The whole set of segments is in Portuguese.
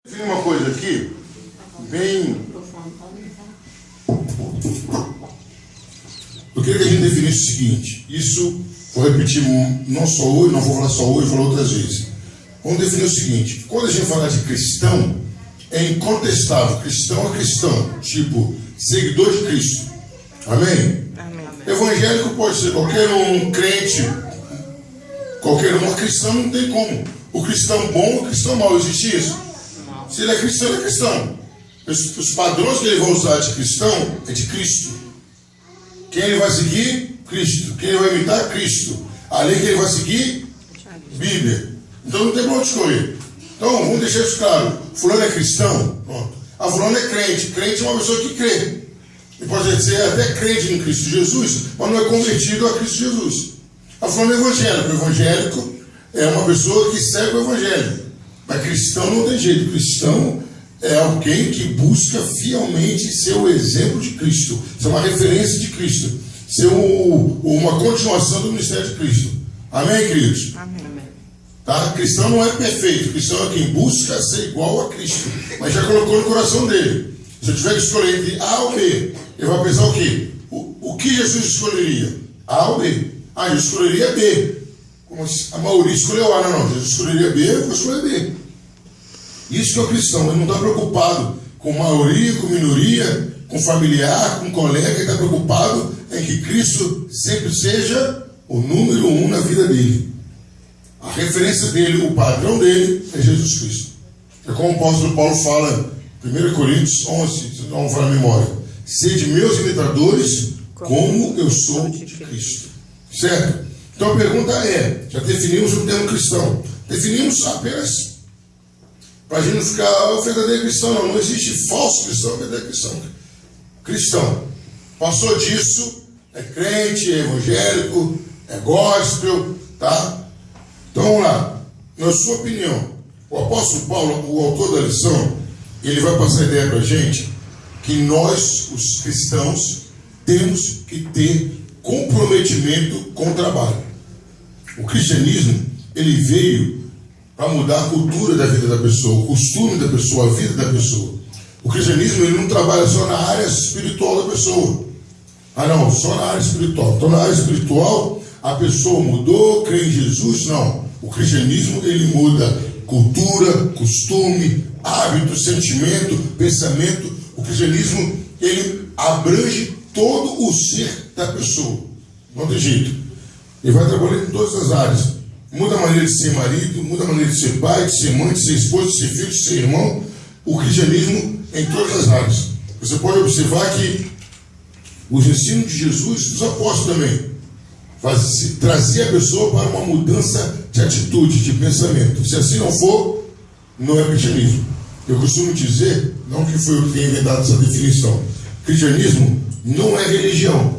Tem uma coisa aqui, bem... Eu queria que a gente definisse o seguinte, isso vou repetir não só hoje, não vou falar só hoje, vou falar outras vezes. Vamos definir o seguinte, quando a gente falar de cristão, é incontestável, cristão é cristão, tipo, seguidor de Cristo. Amém? Amém. Evangélico pode ser qualquer um, crente, qualquer um, cristão não tem como. O cristão bom, o cristão mau, existe isso? Se ele é cristão, ele é cristão. Os padrões que ele vai usar de cristão é de Cristo. Quem ele vai seguir? Cristo. Quem ele vai imitar? Cristo. A lei que ele vai seguir? Bíblia. Então não tem pra onde escolher. Então vamos deixar isso claro. Fulano é cristão? Pronto. A fulano é crente. Crente é uma pessoa que crê. E pode ser até crente em Cristo Jesus, mas não é convertido a Cristo Jesus. A fulano é evangélico. O evangélico é uma pessoa que segue o evangelho. Mas cristão não tem jeito. Cristão é alguém que busca fielmente ser o exemplo de Cristo, ser uma referência de Cristo, ser uma continuação do ministério de Cristo. Amém, queridos? Amém. Tá? Cristão não é perfeito. Cristão é quem busca ser igual a Cristo, mas já colocou no coração dele. Se eu tiver que escolher entre A ou B, ele vai pensar o quê? O que Jesus escolheria? A ou B? Ah, eu escolheria B. Como a maioria escolheu A, não. Jesus escolheria B, eu vou escolher B. Isso que é o cristão, ele não está preocupado com maioria, com minoria, com familiar, com colega, ele está preocupado em que Cristo sempre seja o número 1 na vida dele. A referência dele, o padrão dele é Jesus Cristo. É como o apóstolo Paulo fala, 1 Coríntios 11, se não me falha a memória, sede meus imitadores, como eu sou de Cristo. Certo? Então a pergunta é, já definimos o termo cristão, definimos apenas para a gente não ficar verdadeiro cristão, não existe falso cristão, verdadeiro cristão. Cristão. Passou disso, é crente, é evangélico, é gospel, tá? Então vamos lá. Na sua opinião, o apóstolo Paulo, o autor da lição, ele vai passar a ideia para a gente que nós, os cristãos, temos que ter comprometimento com o trabalho. O cristianismo, ele veio para mudar a cultura da vida da pessoa, o costume da pessoa, a vida da pessoa. O cristianismo, ele não trabalha só na área espiritual da pessoa. Ah não, só na área espiritual. Então na área espiritual, a pessoa mudou, crê em Jesus? Não. O cristianismo, ele muda cultura, costume, hábito, sentimento, pensamento. O cristianismo, ele abrange todo o ser da pessoa. Não tem jeito. Ele vai trabalhando em todas as áreas. Muda a maneira de ser marido, muda a maneira de ser pai, de ser mãe, de ser esposo, de ser filho, de ser irmão. O cristianismo em todas as áreas. Você pode observar que os ensinos de Jesus, dos apóstolos também, trazia a pessoa para uma mudança de atitude, de pensamento. Se assim não for, não é cristianismo. Eu costumo dizer, não que foi eu que tenha inventado essa definição, cristianismo não é religião.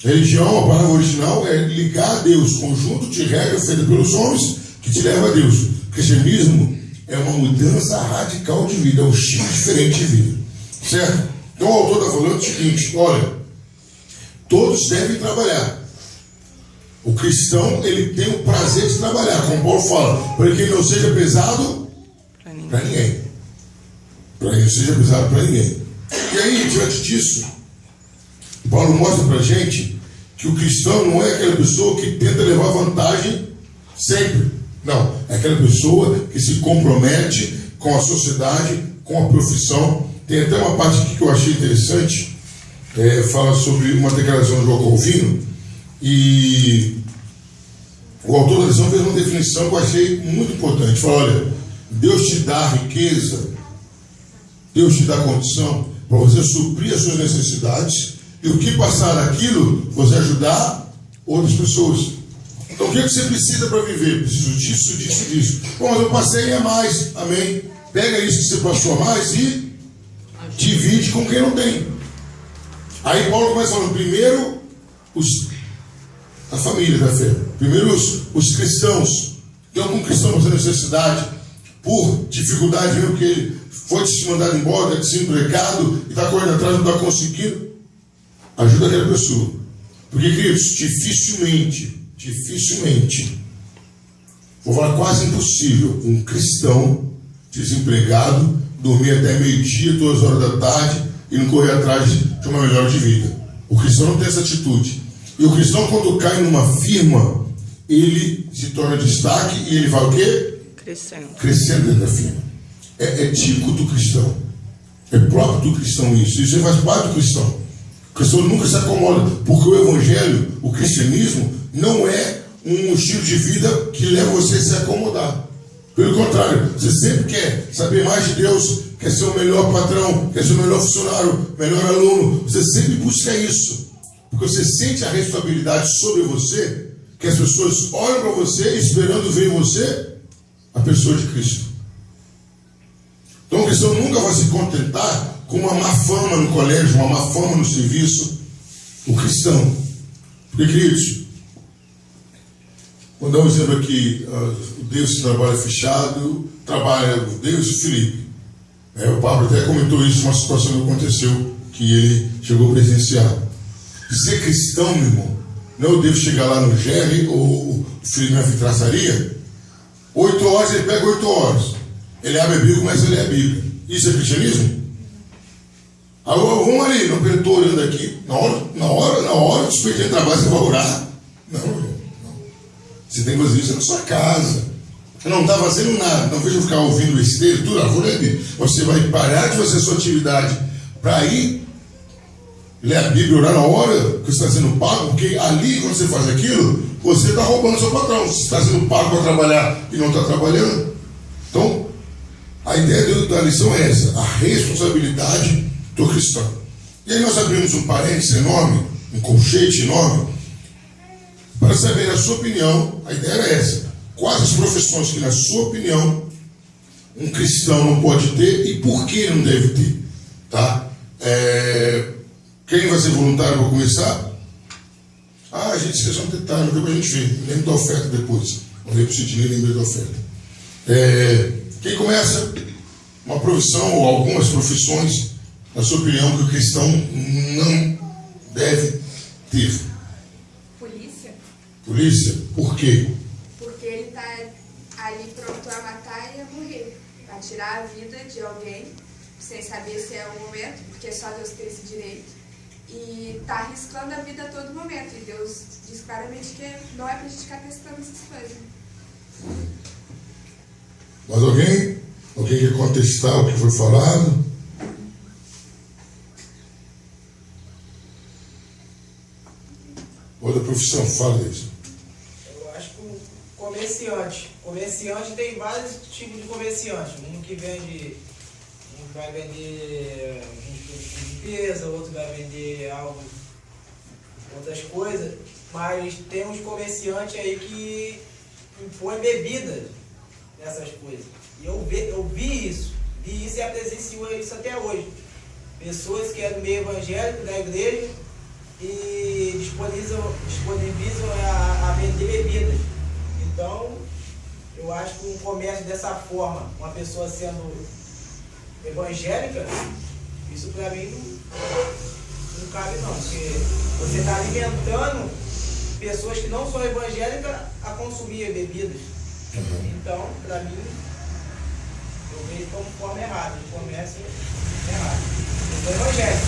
Religião, a palavra original, é ligar a Deus, conjunto de regras feitas pelos homens que te leva a Deus. Cristianismo é uma mudança radical de vida, é um estilo diferente de vida. Certo? Então o autor está falando o seguinte, olha, todos devem trabalhar. O cristão, ele tem o prazer de trabalhar, como Paulo fala, para que ele não seja pesado para ninguém. Para que não seja pesado para ninguém. E aí, diante disso, Paulo mostra para a gente que o cristão não é aquela pessoa que tenta levar vantagem sempre. Não, é aquela pessoa que se compromete com a sociedade, com a profissão. Tem até uma parte aqui que eu achei interessante, fala sobre uma declaração de João Calvino, e o autor da lição fez uma definição que eu achei muito importante. Fala, olha, Deus te dá riqueza, Deus te dá condição para você suprir as suas necessidades, e o que passar daquilo, você ajudar outras pessoas. Então o que você precisa para viver? Preciso disso, disso, disso. Bom, mas eu passei a mais, amém? Pega isso que você passou a mais e divide com quem não tem. Aí Paulo começa falando, primeiro a família da fé. Primeiro os cristãos. Tem algum cristão passando necessidade, por dificuldade mesmo, que ele foi te mandado embora, está desempregado, e está correndo atrás, não está conseguindo. Ajuda aquela pessoa. Porque, queridos, dificilmente, vou falar quase impossível, um cristão desempregado, dormir até meio-dia, 2 horas da tarde e não correr atrás de uma melhora de vida. O cristão não tem essa atitude. E o cristão, quando cai numa firma, ele se torna destaque e ele vai o quê? Crescendo dentro da firma. É típico do cristão. É próprio do cristão isso. Isso faz parte do cristão. O cristão nunca se acomoda, porque o evangelho, o cristianismo, não é um estilo de vida que leva você a se acomodar. Pelo contrário, você sempre quer saber mais de Deus, quer ser o melhor patrão, quer ser o melhor funcionário, melhor aluno. Você sempre busca isso. Porque você sente a responsabilidade sobre você, que as pessoas olham para você esperando ver em você a pessoa de Cristo. Então o cristão nunca vai se contentar com uma má fama no colégio, uma má fama no serviço. O cristão. Porque, queridos, vou dar um exemplo aqui. O Deus que trabalha fechado, trabalha o Deus e Filipe. O Pablo até comentou isso, uma situação que aconteceu, que ele chegou a presenciar. Ser cristão, meu irmão, não é o Deus chegar lá no Jerry ou o Felipe na vitraçaria, 8 horas ele pega 8 horas. Ele abre a Bíblia e começa a ler a Bíblia. Isso é cristianismo? Agora vamos ali, não, eu estou olhando aqui. Na hora do sujeito de trabalho, você vai orar. Não. Você tem que fazer isso na sua casa. Não está fazendo nada. Não veja ficar ouvindo besteira e tudo. Vou ler a Bíblia. Você vai parar de fazer a sua atividade para ir ler a Bíblia e orar na hora que você está sendo pago, porque ali, quando você faz aquilo, você está roubando o seu patrão. Você está sendo pago para trabalhar e não está trabalhando. Então, a ideia da lição é essa, a responsabilidade do cristão. E aí nós abrimos um parênteses enorme, um colchete enorme, para saber, na sua opinião, a ideia era essa. Quais as profissões que, na sua opinião, um cristão não pode ter e por que não deve ter? Tá? Quem vai ser voluntário para começar? A gente esqueceu um detalhe, não deu para a gente ver. Lembra da oferta depois. Não deu para o Sidney, lembrei da oferta. Quem começa? Uma profissão ou algumas profissões, na sua opinião, que o cristão não deve ter. Polícia? Por quê? Porque ele está ali pronto a matar e a morrer. A tirar a vida de alguém, sem saber se é o momento, porque só Deus tem esse direito. E está arriscando a vida a todo momento. E Deus diz claramente que não é para a gente ficar testando essas coisas. Mas alguém quer contestar o que foi falado? Outra profissão, fala isso. Eu acho que o comerciante tem vários tipos de comerciante. Um que vende, um vai vender limpeza, outro vai vender algo, outras coisas, mas tem uns comerciantes aí que impõem bebidas nessas coisas. E eu vi isso e presenciou isso até hoje. Pessoas que é do meio evangélico, da igreja, e disponibilizam a vender bebidas. Então, eu acho que um comércio dessa forma, uma pessoa sendo evangélica, isso para mim não cabe não, porque você está alimentando pessoas que não são evangélicas a consumir bebidas. Então, para mim, eu vejo como forma errada, o comércio é errado. Eu sou evangélico.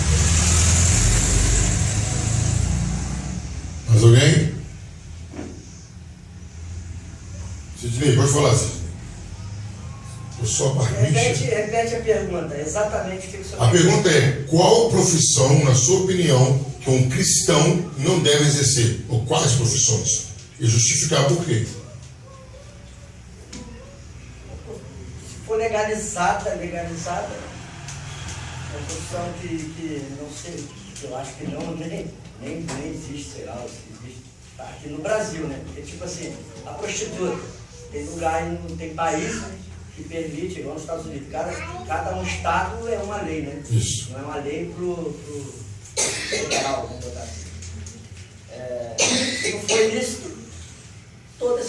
Mais alguém? Sidney, pode falar, Sidney. Eu sou a barbicha. Repete a pergunta, exatamente o que o senhor... A pergunta é, qual profissão, na sua opinião, que um cristão não deve exercer? Ou quais profissões? E justificar por quê? Se for legalizada, é uma profissão que não sei, que eu acho que nem existe, sei lá, se existe aqui no Brasil, né? Porque, tipo assim, a prostituta, tem lugar, tem país que permite, igual nos Estados Unidos, cada um estado é uma lei, né? Isso. Não é uma lei pro federal, vamos botar assim. Se não for ilícito, toda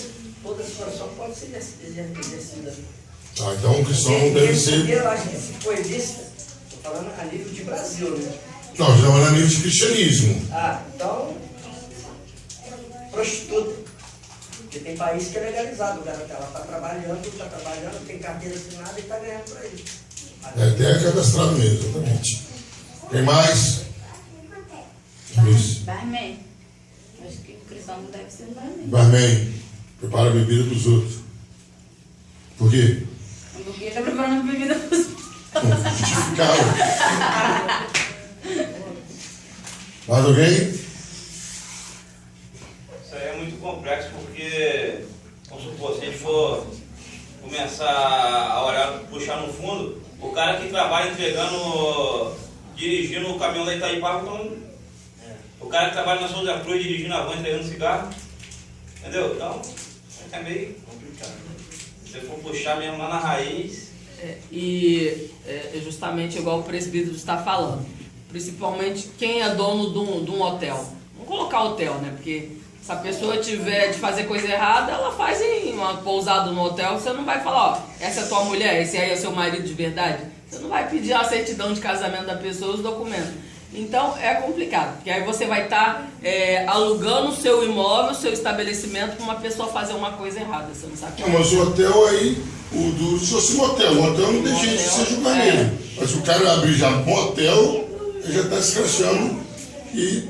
situação pode ser exercida. Então o cristão não deve ser... Eu acho que se for ilícito, estou falando a nível de Brasil, né? Não, já é a nível de cristianismo. Então, prostituta. Porque tem país que é legalizado, o cara tá trabalhando, tem carteira assinada e está ganhando para isso. Até é cadastrado mesmo, exatamente. Tem mais? Barman. Acho que o cristão não deve ser barman. Barman, prepara a bebida para os outros. Por quê? Porque ele está preparando bebida para os outros. Justificava. Mais alguém? Isso aí é muito complexo porque, vamos supor, se a gente for começar a olhar, puxar no fundo, o cara que trabalha dirigindo o caminhão da Itaipava, então, o cara que trabalha na Souza Cruz dirigindo a van, entregando cigarro, entendeu? Então, é meio complicado. Se você for puxar mesmo lá na raiz... É justamente igual o presbítero está falando. Principalmente quem é dono de um hotel. Vamos colocar hotel, né? Porque se a pessoa tiver de fazer coisa errada, ela faz em uma pousada no hotel. Você não vai falar, ó, essa é tua mulher, esse aí é seu marido de verdade. Você não vai pedir a certidão de casamento da pessoa, os documentos. Então é complicado, porque aí você vai estar alugando o seu imóvel, o seu estabelecimento, para uma pessoa fazer uma coisa errada. Você não sabe. Não, mas o hotel aí, se fosse um hotel, o hotel não tem jeito de ser julgar nele. Mas se o cara abrir já um hotel, ele já está escrachando e.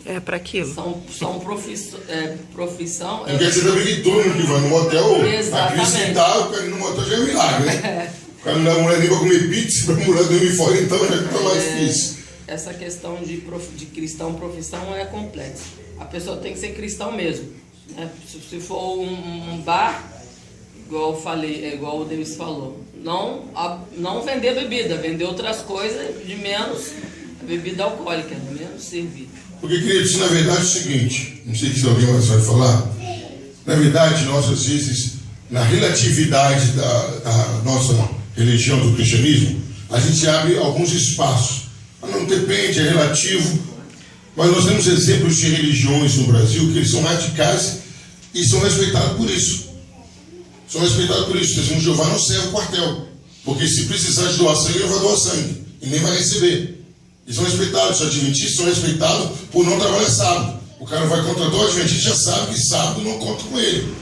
É para aquilo. São profissão. Não quer dizer também que todo mundo que vai no motel, Exatamente. acrescentar, o cara ir no motel já é um milagre, né? O cara não dá mulher nem para comer pizza, para mulher dormir fora, então já está mais difícil. Essa questão de cristão, profissão é complexa. A pessoa tem que ser cristão mesmo. Né? Se for um bar, igual eu falei, igual o Deus falou, não vender bebida, vender outras coisas de menos bebida alcoólica, de menos servir. Porque, queridos, na verdade é o seguinte, não sei se alguém mais vai falar, na verdade nós às vezes, na relatividade da nossa religião, do cristianismo, a gente abre alguns espaços. Não depende, é relativo, mas nós temos exemplos de religiões no Brasil que eles são radicais e são respeitados por isso. São respeitados por isso. Testemunho de Jeová não serve o quartel, porque se precisar de doar sangue, ele vai doar sangue e nem vai receber. Eles são respeitados, os adventistas são respeitados por não trabalhar sábado. O cara vai contratar o adventista, já sabe que sábado não conta com ele.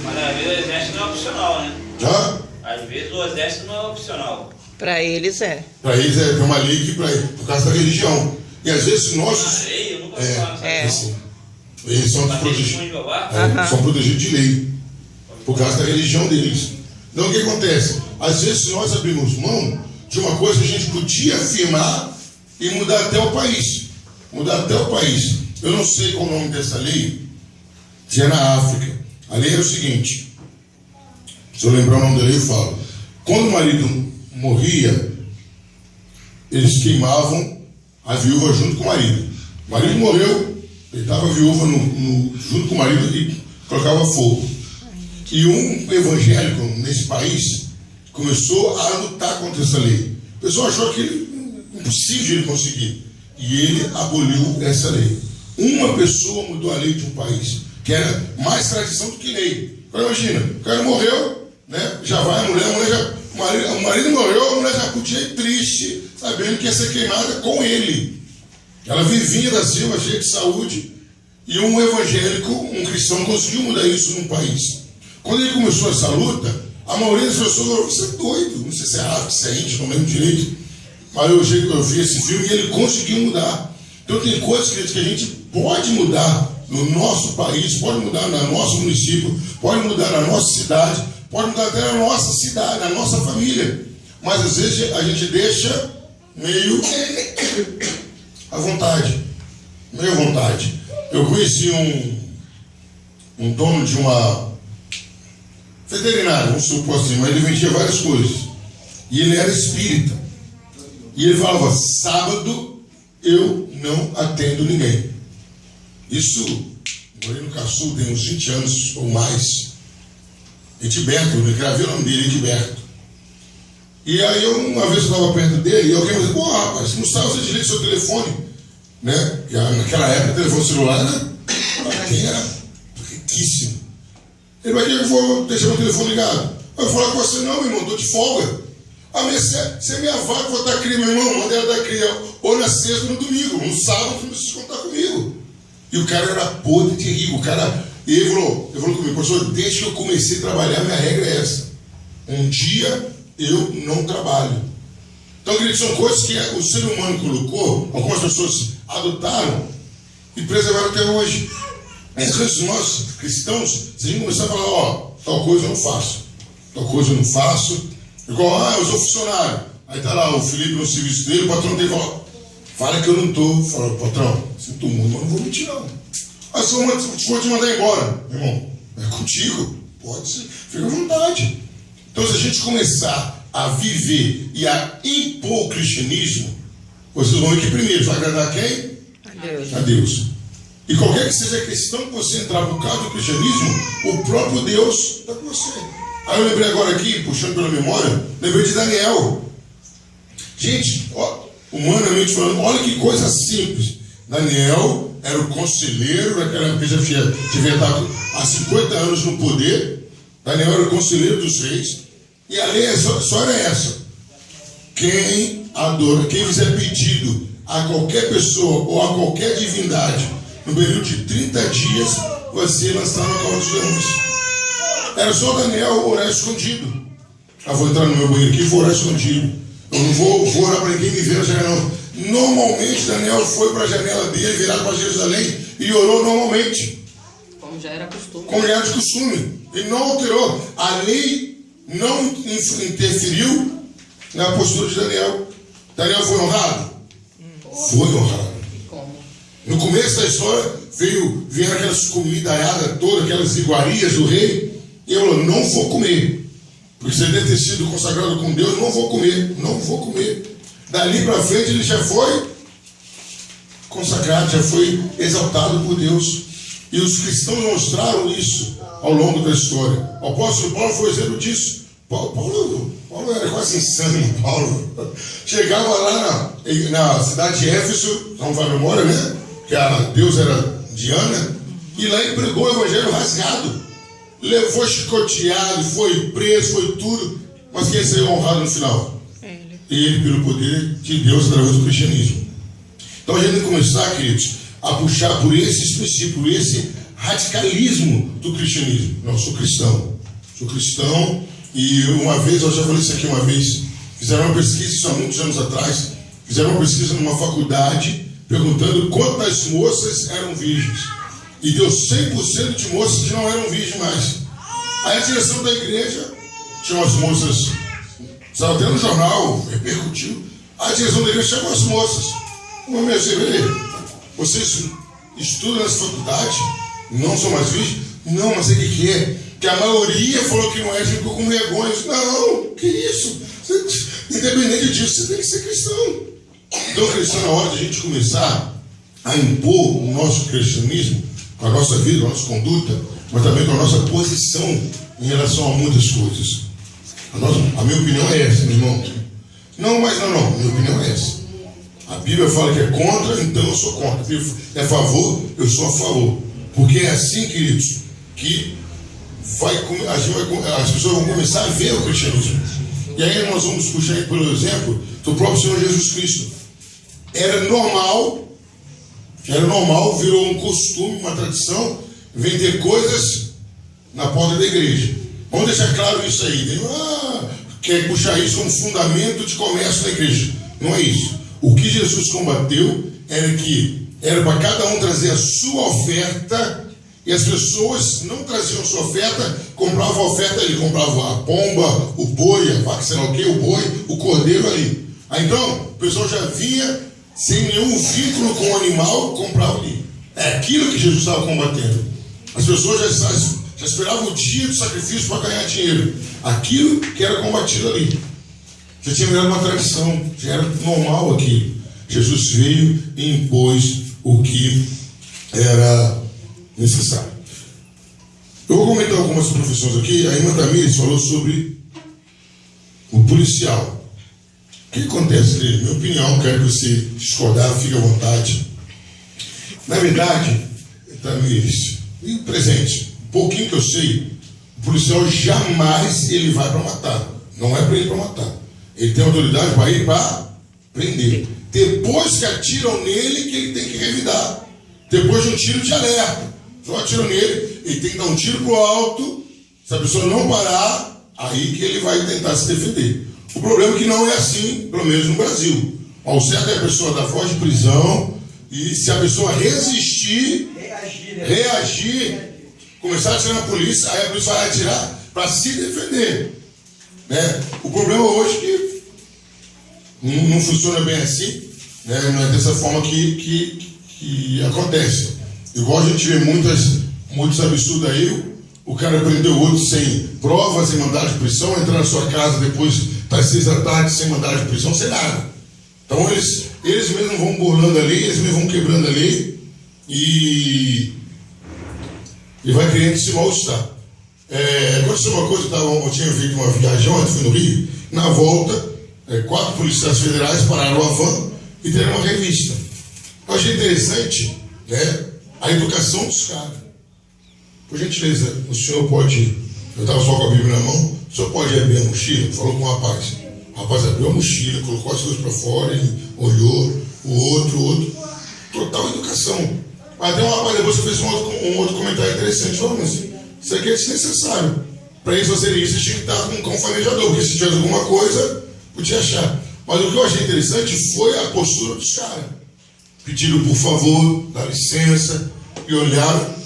Mas às vezes o exército não é opcional, né? Já? Às vezes o exército não é opcional. Para eles é. Para eles é uma lei que por causa da religião. E às vezes nossos. Lei, eu nunca falar nessa Eles são protegidos. São protegidos de lei. Por causa da religião deles. Então o que acontece? Às vezes nós abrimos mão de uma coisa que a gente podia afirmar e mudar até o país. Mudar até o país. Eu não sei qual o nome dessa lei, que é na África. A lei é o seguinte. Se eu lembrar o nome da lei, eu falo. Quando o marido morria, eles queimavam a viúva junto com o marido. O marido morreu, deitava a viúva junto com o marido e colocava fogo. E um evangélico nesse país começou a lutar contra essa lei. O pessoal achou que impossível de ele conseguir. E ele aboliu essa lei. Uma pessoa mudou a lei de um país, que era mais tradição do que lei. Agora imagina, o cara morreu, né? Já vai a mulher já. O marido morreu, a mulher já podia ir triste, sabendo que ia ser queimada com ele. Ela vivia da Silva, cheia de saúde, e um evangélico, um cristão, conseguiu mudar isso num país. Quando ele começou essa luta, a maioria das pessoas falou: você é doido, não sei se é árabe, se é índio, não lembro direito. Mas eu vi esse filme e ele conseguiu mudar. Então tem coisas que a gente pode mudar no nosso país, pode mudar no nosso município, pode mudar na nossa cidade, pode mudar até na nossa cidade, na nossa família. Mas às vezes a gente deixa meio à vontade. Meio à vontade. Eu conheci um dono de uma veterinária, vamos supor assim, mas ele vendia várias coisas. E ele era espírita. E ele falava: sábado eu não atendo ninguém. Isso, morei no Caçu, tem uns 20 anos ou mais. Edilberto, eu gravei o nome dele, Edilberto. E aí uma vez eu estava perto dele e alguém me disse: pô, rapaz, não sabe, você desliga seu telefone, né? E naquela época o telefone celular era riquíssimo. Ele vai dizer: eu vou deixar meu telefone ligado. Eu vou falar com você: não, meu irmão, estou de folga. Ah, mas você é minha vaga, vou estar cria, meu irmão, manda ela dar cria, ou na sexta ou no domingo, no sábado não precisa contar comigo. E o cara era podre de rico, o cara E ele falou comigo, pastor, desde que eu comecei a trabalhar, minha regra é essa. Um dia eu não trabalho. Então, queridos, são coisas que o ser humano colocou, algumas pessoas adotaram e preservaram até hoje. Às vezes nós, cristãos, se a gente começar a falar, ó, tal coisa eu não faço, tal coisa eu não faço, igual, eu sou funcionário. Aí tá lá o Felipe no serviço dele, o patrão dele fala que eu não tô. Fala, patrão, sinto muito, mas não vou mentir não. Ah, se eu for te mandar embora, meu irmão, é contigo, pode ser, fica à vontade. Então, se a gente começar a viver e a impor o cristianismo, vocês vão ver que primeiro vai agradar quem? A Deus. E qualquer que seja a questão que você entrar por causa do cristianismo, o próprio Deus está com você. Aí eu lembrei agora aqui, puxando pela memória, lembrei de Daniel. Gente, ó, humanamente falando, olha que coisa simples. Daniel era o conselheiro daquela época, já tinha estado há 50 anos no poder. Daniel era o conselheiro dos reis. E a lei só era essa. Quem fizer pedido a qualquer pessoa ou a qualquer divindade no período de 30 dias, vai ser lançado na cova dos leões. Era só Daniel orar escondido. Vou entrar no meu banheiro aqui e vou orar escondido. Eu não vou orar para ninguém me ver na janela, não. Normalmente, Daniel foi para a janela dele, virado para Jerusalém, e orou normalmente. Como já era costume. Como já era de costume. Ele não alterou. A lei não interferiu na postura de Daniel. Daniel foi honrado? Foi honrado. Como? No começo da história, vieram aquelas comidaiadas todas, aquelas iguarias do rei, e ele falou, não vou comer. Porque você deve ter sido consagrado com Deus, não vou comer, não vou comer. Dali para frente ele já foi consagrado, já foi exaltado por Deus. E os cristãos mostraram isso ao longo da história. O apóstolo Paulo foi exemplo disso. Paulo era quase insano, Paulo. Chegava lá na cidade de Éfeso, não vai à memória, né? Que a deusa era Diana, e lá ele pregou o evangelho rasgado. Foi chicoteado, foi preso, foi tudo, mas quem saiu honrado no final? Ele, pelo poder de Deus através do cristianismo. Então a gente tem que começar, queridos, a puxar por esses princípios, por esse radicalismo do cristianismo. Não, sou cristão, e uma vez, eu já falei isso aqui uma vez, fizeram uma pesquisa, isso há muitos anos atrás, fizeram uma pesquisa numa faculdade, perguntando quantas moças eram virgens. E deu 100% de moças que não eram virgens mais. Aí a direção da igreja, tinha umas moças, estava até no jornal, repercutiu, a direção da igreja chamou as moças. Uma minha vocês estudam nessa faculdade, não são mais virgens? Não, mas o que é? Que a maioria falou que não é, ficou com vergonha. Não, que isso? Independente disso, você tem que ser cristão. Então, cristão, na hora de a gente começar a impor o nosso cristianismo, com a nossa vida, com a nossa conduta, mas também com a nossa posição em relação a muitas coisas. A minha opinião é essa, meu irmão. Não, minha opinião é essa. A Bíblia fala que é contra, então eu sou contra. A Bíblia é a favor, eu sou a favor. Porque é assim, queridos, que as pessoas vão começar a ver o cristianismo. E aí nós vamos puxar aí pelo exemplo do próprio Senhor Jesus Cristo. Era normal, virou um costume, uma tradição, vender coisas na porta da igreja. Vamos deixar claro isso aí. Quer puxar isso como fundamento de comércio da igreja. Não é isso. O que Jesus combateu era para cada um trazer a sua oferta, e as pessoas não traziam sua oferta, compravam a oferta ali, compravam a pomba, o boi, a vaca, sei lá o que, o boi, o cordeiro ali. Aí então, o pessoal já vinha sem nenhum vínculo com o animal, comprava ali. É aquilo que Jesus estava combatendo. As pessoas já esperavam o dia do sacrifício para ganhar dinheiro. Aquilo que era combatido ali. Já tinha virado uma tradição, já era normal aquilo. Jesus veio e impôs o que era necessário. Eu vou comentar algumas profissões aqui. A irmã Tamires falou sobre o policial. O que acontece? Minha opinião, quero que você discordar, fique à vontade. Na verdade, Tamires, e presente, um pouquinho que eu sei, o policial jamais ele vai para matar. Não é para ele para matar. Ele tem autoridade para ir para prender. Depois que atiram nele, que ele tem que revidar. Depois de um tiro de alerta. Só atiram nele, ele tem que dar um tiro pro alto. Se a pessoa não parar, aí que ele vai tentar se defender. O problema é que não é assim, pelo menos no Brasil. O certo é a pessoa dar voz de prisão e se a pessoa resistir, reagir, começar a atirar na polícia, aí a polícia vai atirar para se defender. Né? O problema hoje é que não funciona bem assim, né? Não é dessa forma que acontece. Igual a gente vê muitos absurdos aí, o cara prendeu o outro sem provas, sem mandado de prisão, entrar na sua casa depois das 6 da tarde sem mandado de prisão, sem nada. Então eles mesmos vão burlando ali, eles mesmos vão quebrando ali e vai criando esse mal-estar. Aconteceu uma coisa, eu tinha feito uma viagem ontem, fui no Rio, na volta, 4 policiais federais pararam a van e deram uma revista. Eu achei interessante, né, a educação dos caras. Por gentileza, o senhor pode, eu estava só com a Bíblia na mão, o senhor pode abrir a mochila? Falou com o rapaz. O rapaz abriu a mochila, colocou as coisas para fora, ele olhou, o outro. Total educação. Até um rapaz depois fez um outro comentário interessante. Falou, mas isso aqui é desnecessário. Para eles fazerem isso, tinha que estar com um cão farejador, porque se tivesse alguma coisa, podia achar. Mas o que eu achei interessante foi a postura dos caras. Pediram por favor, dá licença, e olharam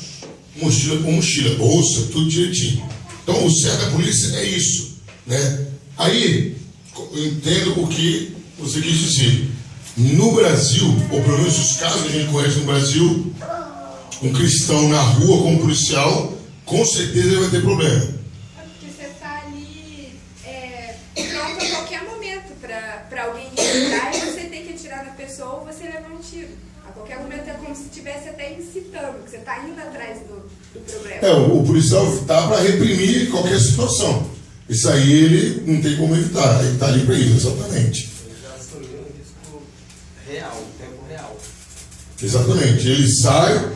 mochila por mochila, bolsa, tudo direitinho. Então o certo da polícia é isso, né? Aí eu entendo o que você quis dizer. No Brasil, ou pelo menos os casos que a gente conhece no Brasil, um cristão na rua com um policial, com certeza ele vai ter problema. É porque você está ali pronto a qualquer momento para alguém entrar e você tem que atirar na pessoa ou você levar um tiro. A qualquer momento é como se estivesse até incitando, que você está indo atrás do problema. O policial está para reprimir qualquer situação. Isso aí ele não tem como evitar, ele está ali para isso, exatamente. Real, tempo real. Exatamente. Ele sai,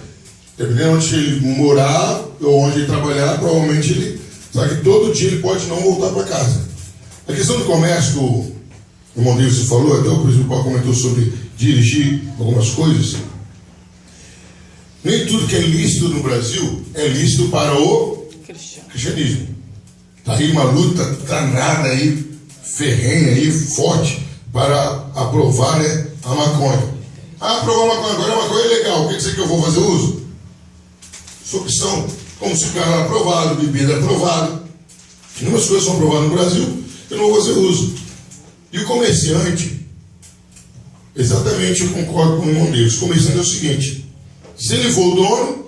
dependendo onde ele morar ou onde ele trabalhar, provavelmente ele sabe que todo dia ele pode não voltar para casa. A questão do comércio, que o irmão Deus falou, até o principal comentou sobre dirigir algumas coisas. Nem tudo que é lícito no Brasil é lícito para o cristianismo. Está aí uma luta danada aí, ferrenha aí, forte, para aprovar, né, a maconha. Aprovar a maconha agora, a maconha é legal, quer dizer que eu vou fazer uso? Sou cristão, como se o cara era aprovado, bebida é aprovada. Inúmeras coisas são aprovadas no Brasil, eu não vou fazer uso. E o comerciante, exatamente, eu concordo com o irmão Deus. O comerciante é o seguinte: se ele for o dono,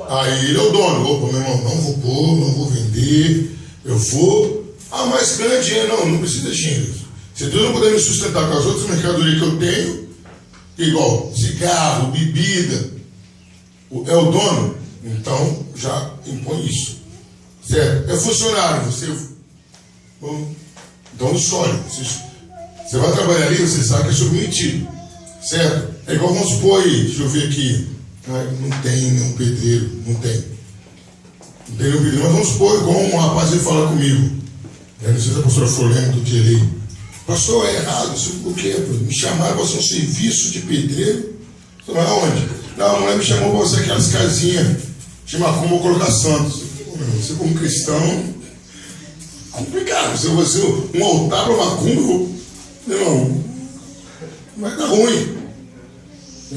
aí ele é o dono. Opa, meu irmão, não vou pôr, não vou vender, eu vou. Ah, mas ganha dinheiro. Não precisa de dinheiro. Se eu não puder me sustentar com as outras mercadorias que eu tenho, igual cigarro, bebida, é o dono, então já impõe isso. Certo? É funcionário, você. Então escolhe. Você vai trabalhar ali, você sabe que é submetido. Certo? É igual, vamos supor aí, deixa eu ver aqui. Não tem nenhum pedreiro, não tem. Não tem nenhum pedreiro, mas vamos supor, igual um rapaz veio falar comigo. Não sei se a pastora for lembra do dia ali. Pastor, é errado, o quê? Me chamaram para fazer um serviço de pedreiro. Mas aonde? Não, a mulher me chamou para fazer aquelas casinhas de macumba ou colocar santos. Você como cristão, complicado. Se você um altar para macumba, não, vai dar ruim.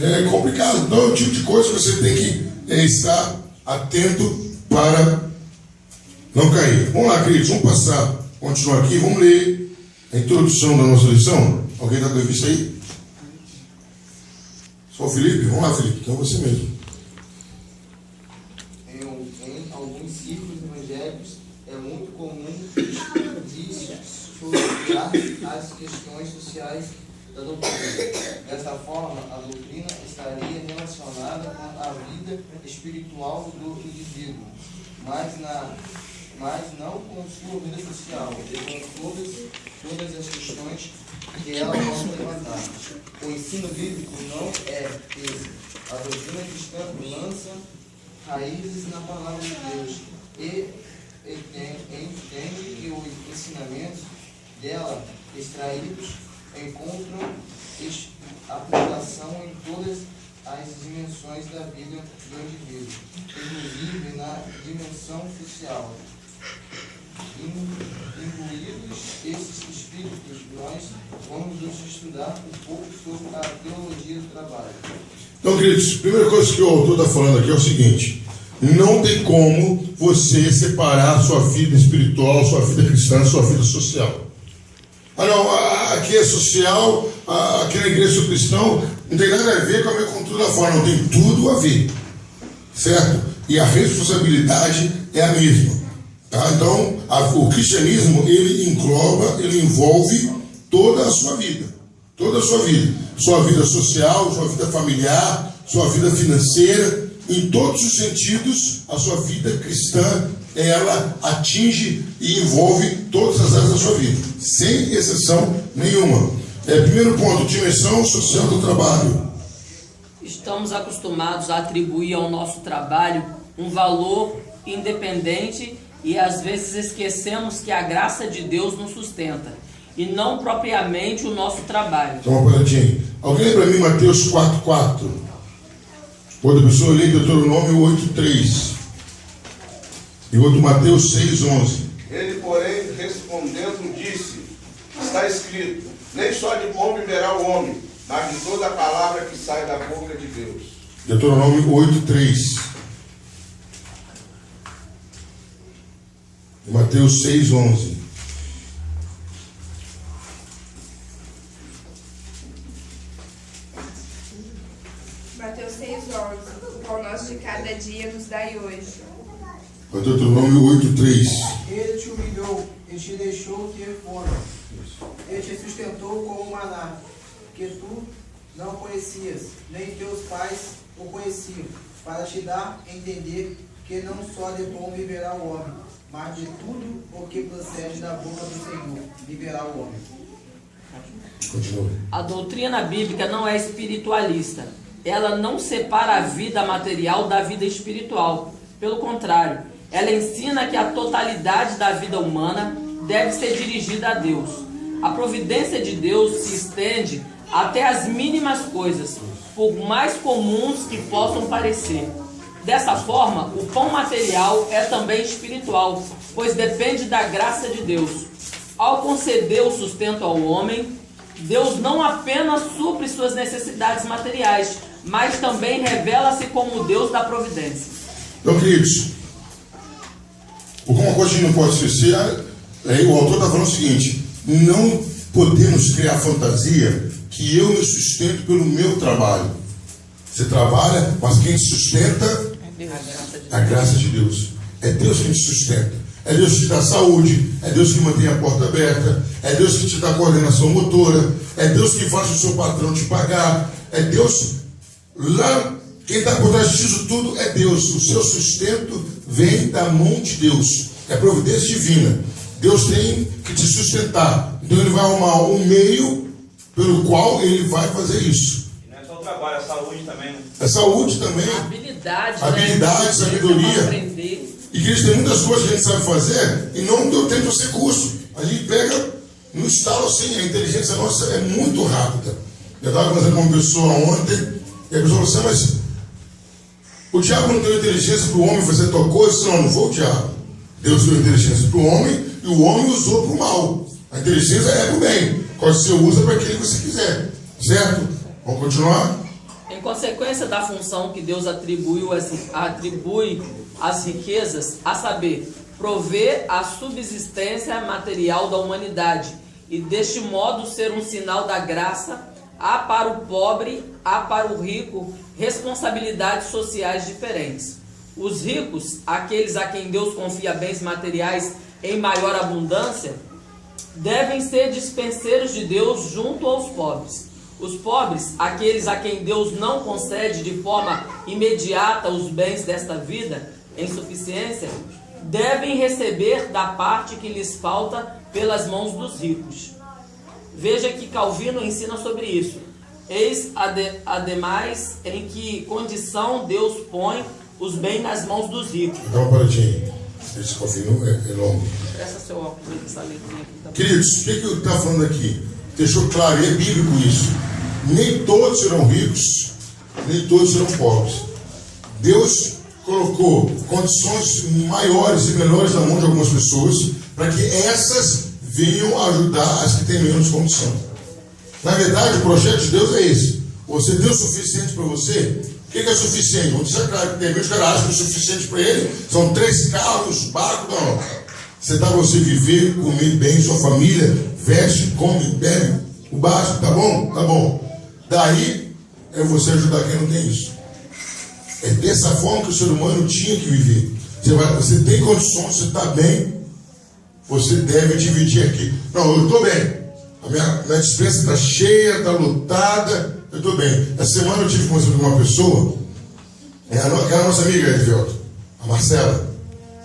É complicado. Então é o tipo de coisa que você tem que estar atento para não cair. Vamos lá, queridos, vamos continuar aqui, vamos ler a introdução da nossa lição. Alguém está com a revista aí? Só o Felipe? Vamos lá, Felipe, que é você mesmo. Em alguns círculos evangélicos é muito comum estudar as questões sociais da doutrina. Dessa forma, a doutrina estaria relacionada com a vida espiritual do indivíduo, mas não com sua vida social, e com todas as questões que ela possa levantar. O ensino bíblico não é esse. A doutrina cristã lança raízes na palavra de Deus e entende que os ensinamentos dela extraídos encontram aplicação em todas as dimensões da vida do indivíduo, inclusive na dimensão social. Incluídos esses espíritos, nós vamos estudar um pouco sobre a teologia do trabalho. Então, queridos, a primeira coisa que o autor está falando aqui é o seguinte: não tem como você separar a sua vida espiritual, sua vida cristã, sua vida social. Ah, não, aqui é social, aqui na igreja sou cristão, não tem nada a ver com a minha cultura lá fora, não, tem tudo a ver, certo? E a responsabilidade é a mesma, tá? Então, o cristianismo, ele engloba, ele envolve toda a sua vida, sua vida social, sua vida familiar, sua vida financeira, em todos os sentidos. A sua vida cristã, ela atinge e envolve todas as áreas da sua vida, sem exceção nenhuma. Primeiro ponto, dimensão social do trabalho. Estamos acostumados a atribuir ao nosso trabalho um valor independente e às vezes esquecemos que a graça de Deus nos sustenta e não propriamente o nosso trabalho. Então, uma paradinha. Alguém lembra mim Mateus 4:4? Outra pessoa lê Deuteronômio 8:3. E outro Mateus 6:11. Ele, porém, respondendo, disse: está escrito, nem só de pão viverá o homem, mas de toda a palavra que sai da boca de Deus. Deuteronômio 8:3. E Mateus 6:11. Mateus 6:11. O pão nosso de cada dia nos dai hoje. Deuteronômio 8:3. Ele te humilhou e te deixou ter fome. Ele te sustentou como maná, que tu não conhecias, nem teus pais o conheciam, para te dar a entender que não só de pão viverá o homem, mas de tudo o que procede da boca do Senhor viverá o homem. Continua. A doutrina bíblica não é espiritualista. Ela não separa a vida material da vida espiritual. Pelo contrário, ela ensina que a totalidade da vida humana deve ser dirigida a Deus. A providência de Deus se estende até as mínimas coisas, por mais comuns que possam parecer. Dessa forma, o pão material é também espiritual, pois depende da graça de Deus. Ao conceder o sustento ao homem, Deus não apenas supre suas necessidades materiais, mas também revela-se como o Deus da providência. Então, queridos, uma coisa que não pode esquecer, o autor está falando o seguinte: não podemos criar fantasia que eu me sustento pelo meu trabalho. Você trabalha, mas quem te sustenta é a graça de Deus. É Deus que te sustenta. É Deus que te dá saúde. É Deus que mantém a porta aberta. É Deus que te dá coordenação motora. É Deus que faz o seu patrão te pagar. É Deus. Lá, quem está por trás disso tudo é Deus. O seu sustento vem da mão de Deus. É providência divina. Deus tem que te sustentar. Então ele vai arrumar um meio pelo qual ele vai fazer isso. E não é só o trabalho, é saúde também, né? É saúde também. Habilidade, sabedoria. Aprender. E que tem muitas coisas que a gente sabe fazer e não deu tempo de fazer curso. A gente pega no estalo assim, a inteligência nossa é muito rápida. Eu estava conversando com uma pessoa ontem e a pessoa falou assim: mas o diabo não deu inteligência para o homem fazer tal coisa? Não foi o diabo. Deus deu inteligência para o homem e o homem usou para o mal. A inteligência é para o bem. Quando você usa para aquilo que você quiser. Certo? Vamos continuar? Em consequência da função que Deus atribui às riquezas, a saber, prover a subsistência material da humanidade e deste modo ser um sinal da graça, há para o pobre, há para o rico responsabilidades sociais diferentes. Os ricos, aqueles a quem Deus confia bens materiais em maior abundância, devem ser dispenseiros de Deus junto aos pobres. Os pobres, aqueles a quem Deus não concede de forma imediata os bens desta vida, em suficiência, devem receber da parte que lhes falta pelas mãos dos ricos. Veja que Calvino ensina sobre isso. Eis, ademais, em que condição Deus põe os bens nas mãos dos ricos. Dá uma paradinha. Esse Calvino é longo. Presta seu óculos, essa letrinha aqui também. Queridos, o que ele está falando aqui? Deixou claro, é bíblico isso. Nem todos serão ricos, nem todos serão pobres. Deus colocou condições maiores e melhores na mão de algumas pessoas para que essas venham ajudar as que têm menos condição. Na verdade, o projeto de Deus é esse. Você deu o suficiente para você? O que é suficiente? Vamos dizer, tem muitos caras acham que o suficiente para ele são 3 carros, barco, não. Você dá para você viver, comer bem, sua família, veste, come, bebe, o básico, tá bom? Tá bom. Daí é você ajudar quem não tem isso. É dessa forma que o ser humano tinha que viver. Você tem condições, você está bem, você deve dividir aqui. Não, eu estou bem. A minha dispensa está cheia, está lotada, eu estou bem. Essa semana eu tive conversando com uma pessoa, aquela nossa amiga, Edvelto, a Marcela,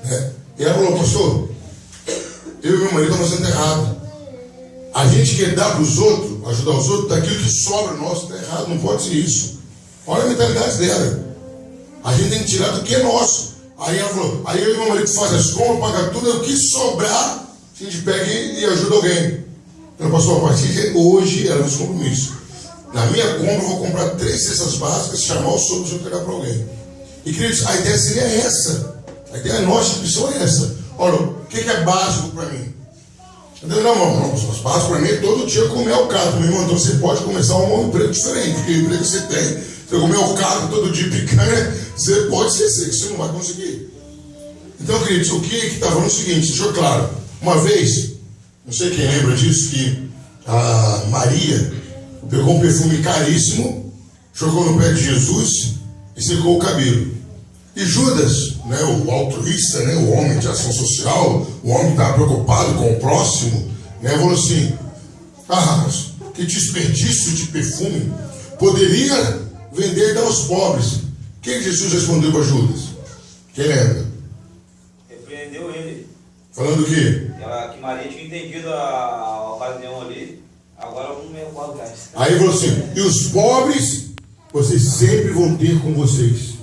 né? E ela falou, pastor, eu e meu marido estamos fazendo errado. A gente quer dar para os outros, ajudar os outros, daquilo que sobra nosso, está errado, não pode ser isso. Olha a mentalidade dela. A gente tem que tirar do que é nosso. Aí ela falou, aí eu e meu marido faz as compras, paga tudo, o que sobrar, a gente pega e ajuda alguém. Então, pastor, a partir de hoje era nosso compromisso. Na minha compra eu vou comprar 3 cestas básicas, chamar o sogro e entregar para alguém. E queridos, a ideia seria essa. A ideia nossa instituição é essa. Olha, o que é básico para mim? Não, os básicos para mim é todo dia comer alcatra, meu irmão. Então você pode começar um emprego diferente, porque o emprego que você tem, você comer alcatra todo dia picanha, você pode esquecer que você não vai conseguir. Então, queridos, o que está falando é o seguinte, deixou claro. Uma vez, não sei quem lembra disso, que a Maria pegou um perfume caríssimo, jogou no pé de Jesus e secou o cabelo. E Judas, né, o altruísta, né, o homem de ação social, o homem que estava preocupado com o próximo, né, falou assim, mas que desperdício de perfume, poderia vender e dar aos pobres. O que Jesus respondeu para Judas? Quem lembra? Repreendeu ele. Falando o quê? Que Maria tinha entendido a ocasião ali, agora vamos meio qual gás. Aí ele falou assim, e os pobres, vocês sempre vão ter com vocês.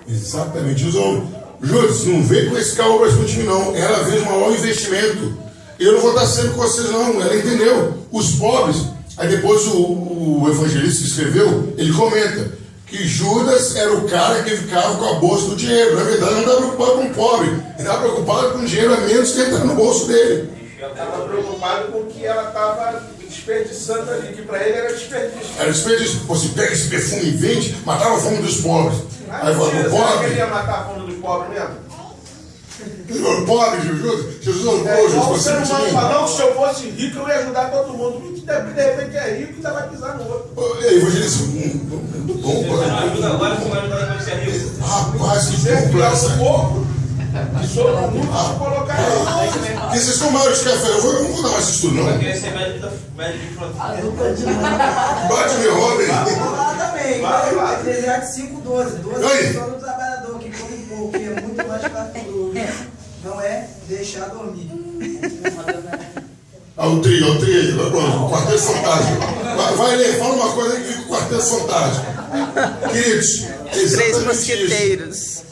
Exatamente. Judas, não vem com esse carro para cima de mim, não. Ela fez um maior investimento. Eu não vou estar sempre com vocês, não. Ela entendeu. Os pobres. Aí depois o evangelista que escreveu, ele comenta que Judas era o cara que ficava com a bolsa do dinheiro. Na verdade, não estava preocupado com o pobre. Ele estava preocupado com o dinheiro a menos que entrar no bolso dele. Estava preocupado com o que ela estava desperdiçando ali, que para ele era desperdício. Era desperdício. Você pega esse perfume e vende, matava a fome dos pobres. Aí falou, o pobre. Ele ia matar a fome dos pobres mesmo? O pobre, Jesus não pôs. O ser humano falou que se eu fosse rico eu ia ajudar todo mundo. De repente é rico e ainda vai pisar no outro. E aí, evangelista, muito bom. Você não ajuda agora, você vai ajudar depois de ser rico. Rapaz, que complexo. E sobre o mundo, vou colocar aí. Porque vocês tomaram esse café, eu não vou dar mais isso tudo, não. Vai querer ser médico de fronteira. Bate meu Robin. Lá também, Vai. Eclesiastes 5:12. 12 pessoas do trabalhador que come pouco, que é muito mais fartura. Não é deixar dormir. O trio, o Quarteto Fantástico. Vai ler, fala uma coisa aí que fica o Quarteto Fantástico. Queridos, Três mosqueteiros.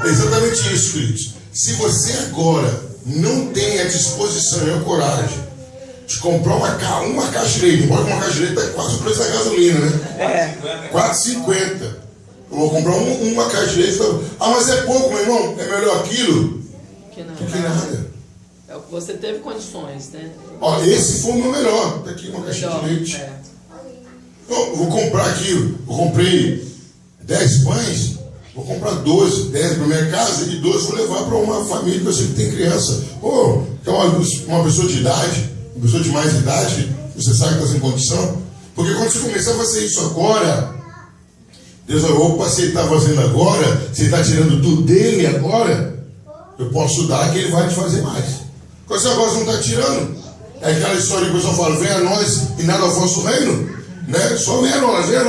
Exatamente isso, queridos. Se você agora não tem a disposição e a coragem de comprar uma caixa de leite, embora uma caixa de leite está quase o preço da gasolina, né? 4,50. Eu vou comprar uma caixa de leite. Mas é pouco, meu irmão. É melhor aquilo do que nada. É o que você teve condições, né? Esse foi o meu melhor. Tá aqui uma caixa de leite. Eu vou comprar aquilo. Eu comprei 10 pães. Vou comprar 12, 10 para minha casa e 12 vou levar para uma família que eu sei que tem criança. Que é uma pessoa de idade, uma pessoa de mais idade, você sabe que está sem condição. Porque quando você começar a fazer isso agora, Deus vai, opa, se ele está fazendo agora, se ele está tirando tudo dele agora, eu posso dar que ele vai te fazer mais. Quando você agora não está tirando, é aquela história que o pessoal fala, vem a nós e nada ao vosso reino, né? Só vem a nós, é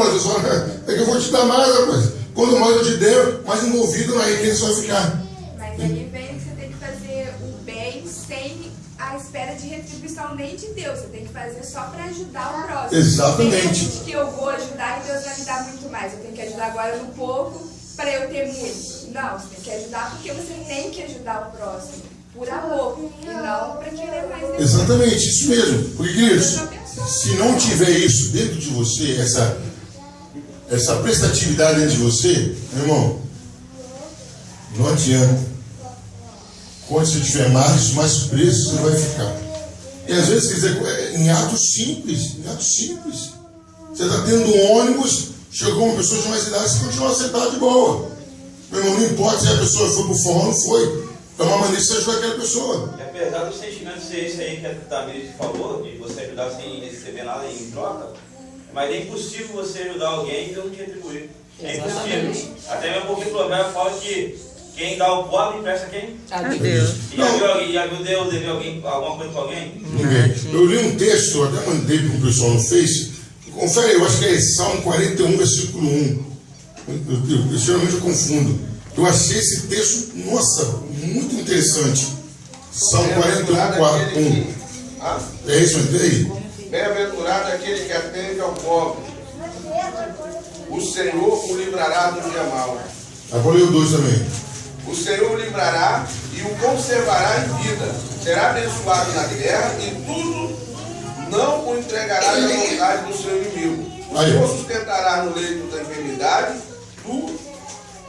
que eu vou te dar mais, rapaz. Quando mais eu te der, mais envolvido na riqueza você vai ficar. Mas aí vem que você tem que fazer o bem sem a espera de retribuição nem de Deus. Você tem que fazer só para ajudar o próximo. Exatamente. Tem gente que eu vou ajudar e Deus vai me dar muito mais. Eu tenho que ajudar agora no pouco para eu ter muito. Não, você tem que ajudar porque você tem que ajudar o próximo. Por amor. E não para querer mais. Exatamente, isso mesmo. Porque, queridos, se não tiver isso dentro de você, essa prestatividade dentro de você, meu irmão, não adianta. Quando você tiver mais preso você vai ficar. E às vezes, quer dizer, em atos simples, você está tendo um ônibus, chegou uma pessoa de mais idade, você continua sentado de boa. Meu irmão, não importa se a pessoa foi pro forró ou não foi. É uma maneira de você ajudar aquela pessoa. E apesar do sentimento ser esse aí que a Tamires falou, de você ajudar sem receber nada em troca, mas é impossível você ajudar alguém e não te retribuir. É impossível. Até mesmo porque o provérbio fala que quem dá ao pobre empresta quem? A Deus. E já viu Deus dever alguma coisa para alguém? Ninguém. Eu li um texto, eu até mandei para o pessoal no Face. Confere, eu acho que é Salmo 41, versículo 1. Eu geralmente eu confundo. Eu achei esse texto, nossa, muito interessante. Salmo 41, 1. É isso, aí? Bem-aventurado aquele que atende ao pobre. O Senhor o livrará do dia mau. Agora eu 2 também. O Senhor o livrará e o conservará em vida. Será abençoado na terra e tudo não o entregará à vontade do seu inimigo. O Senhor sustentará no leito da enfermidade, tu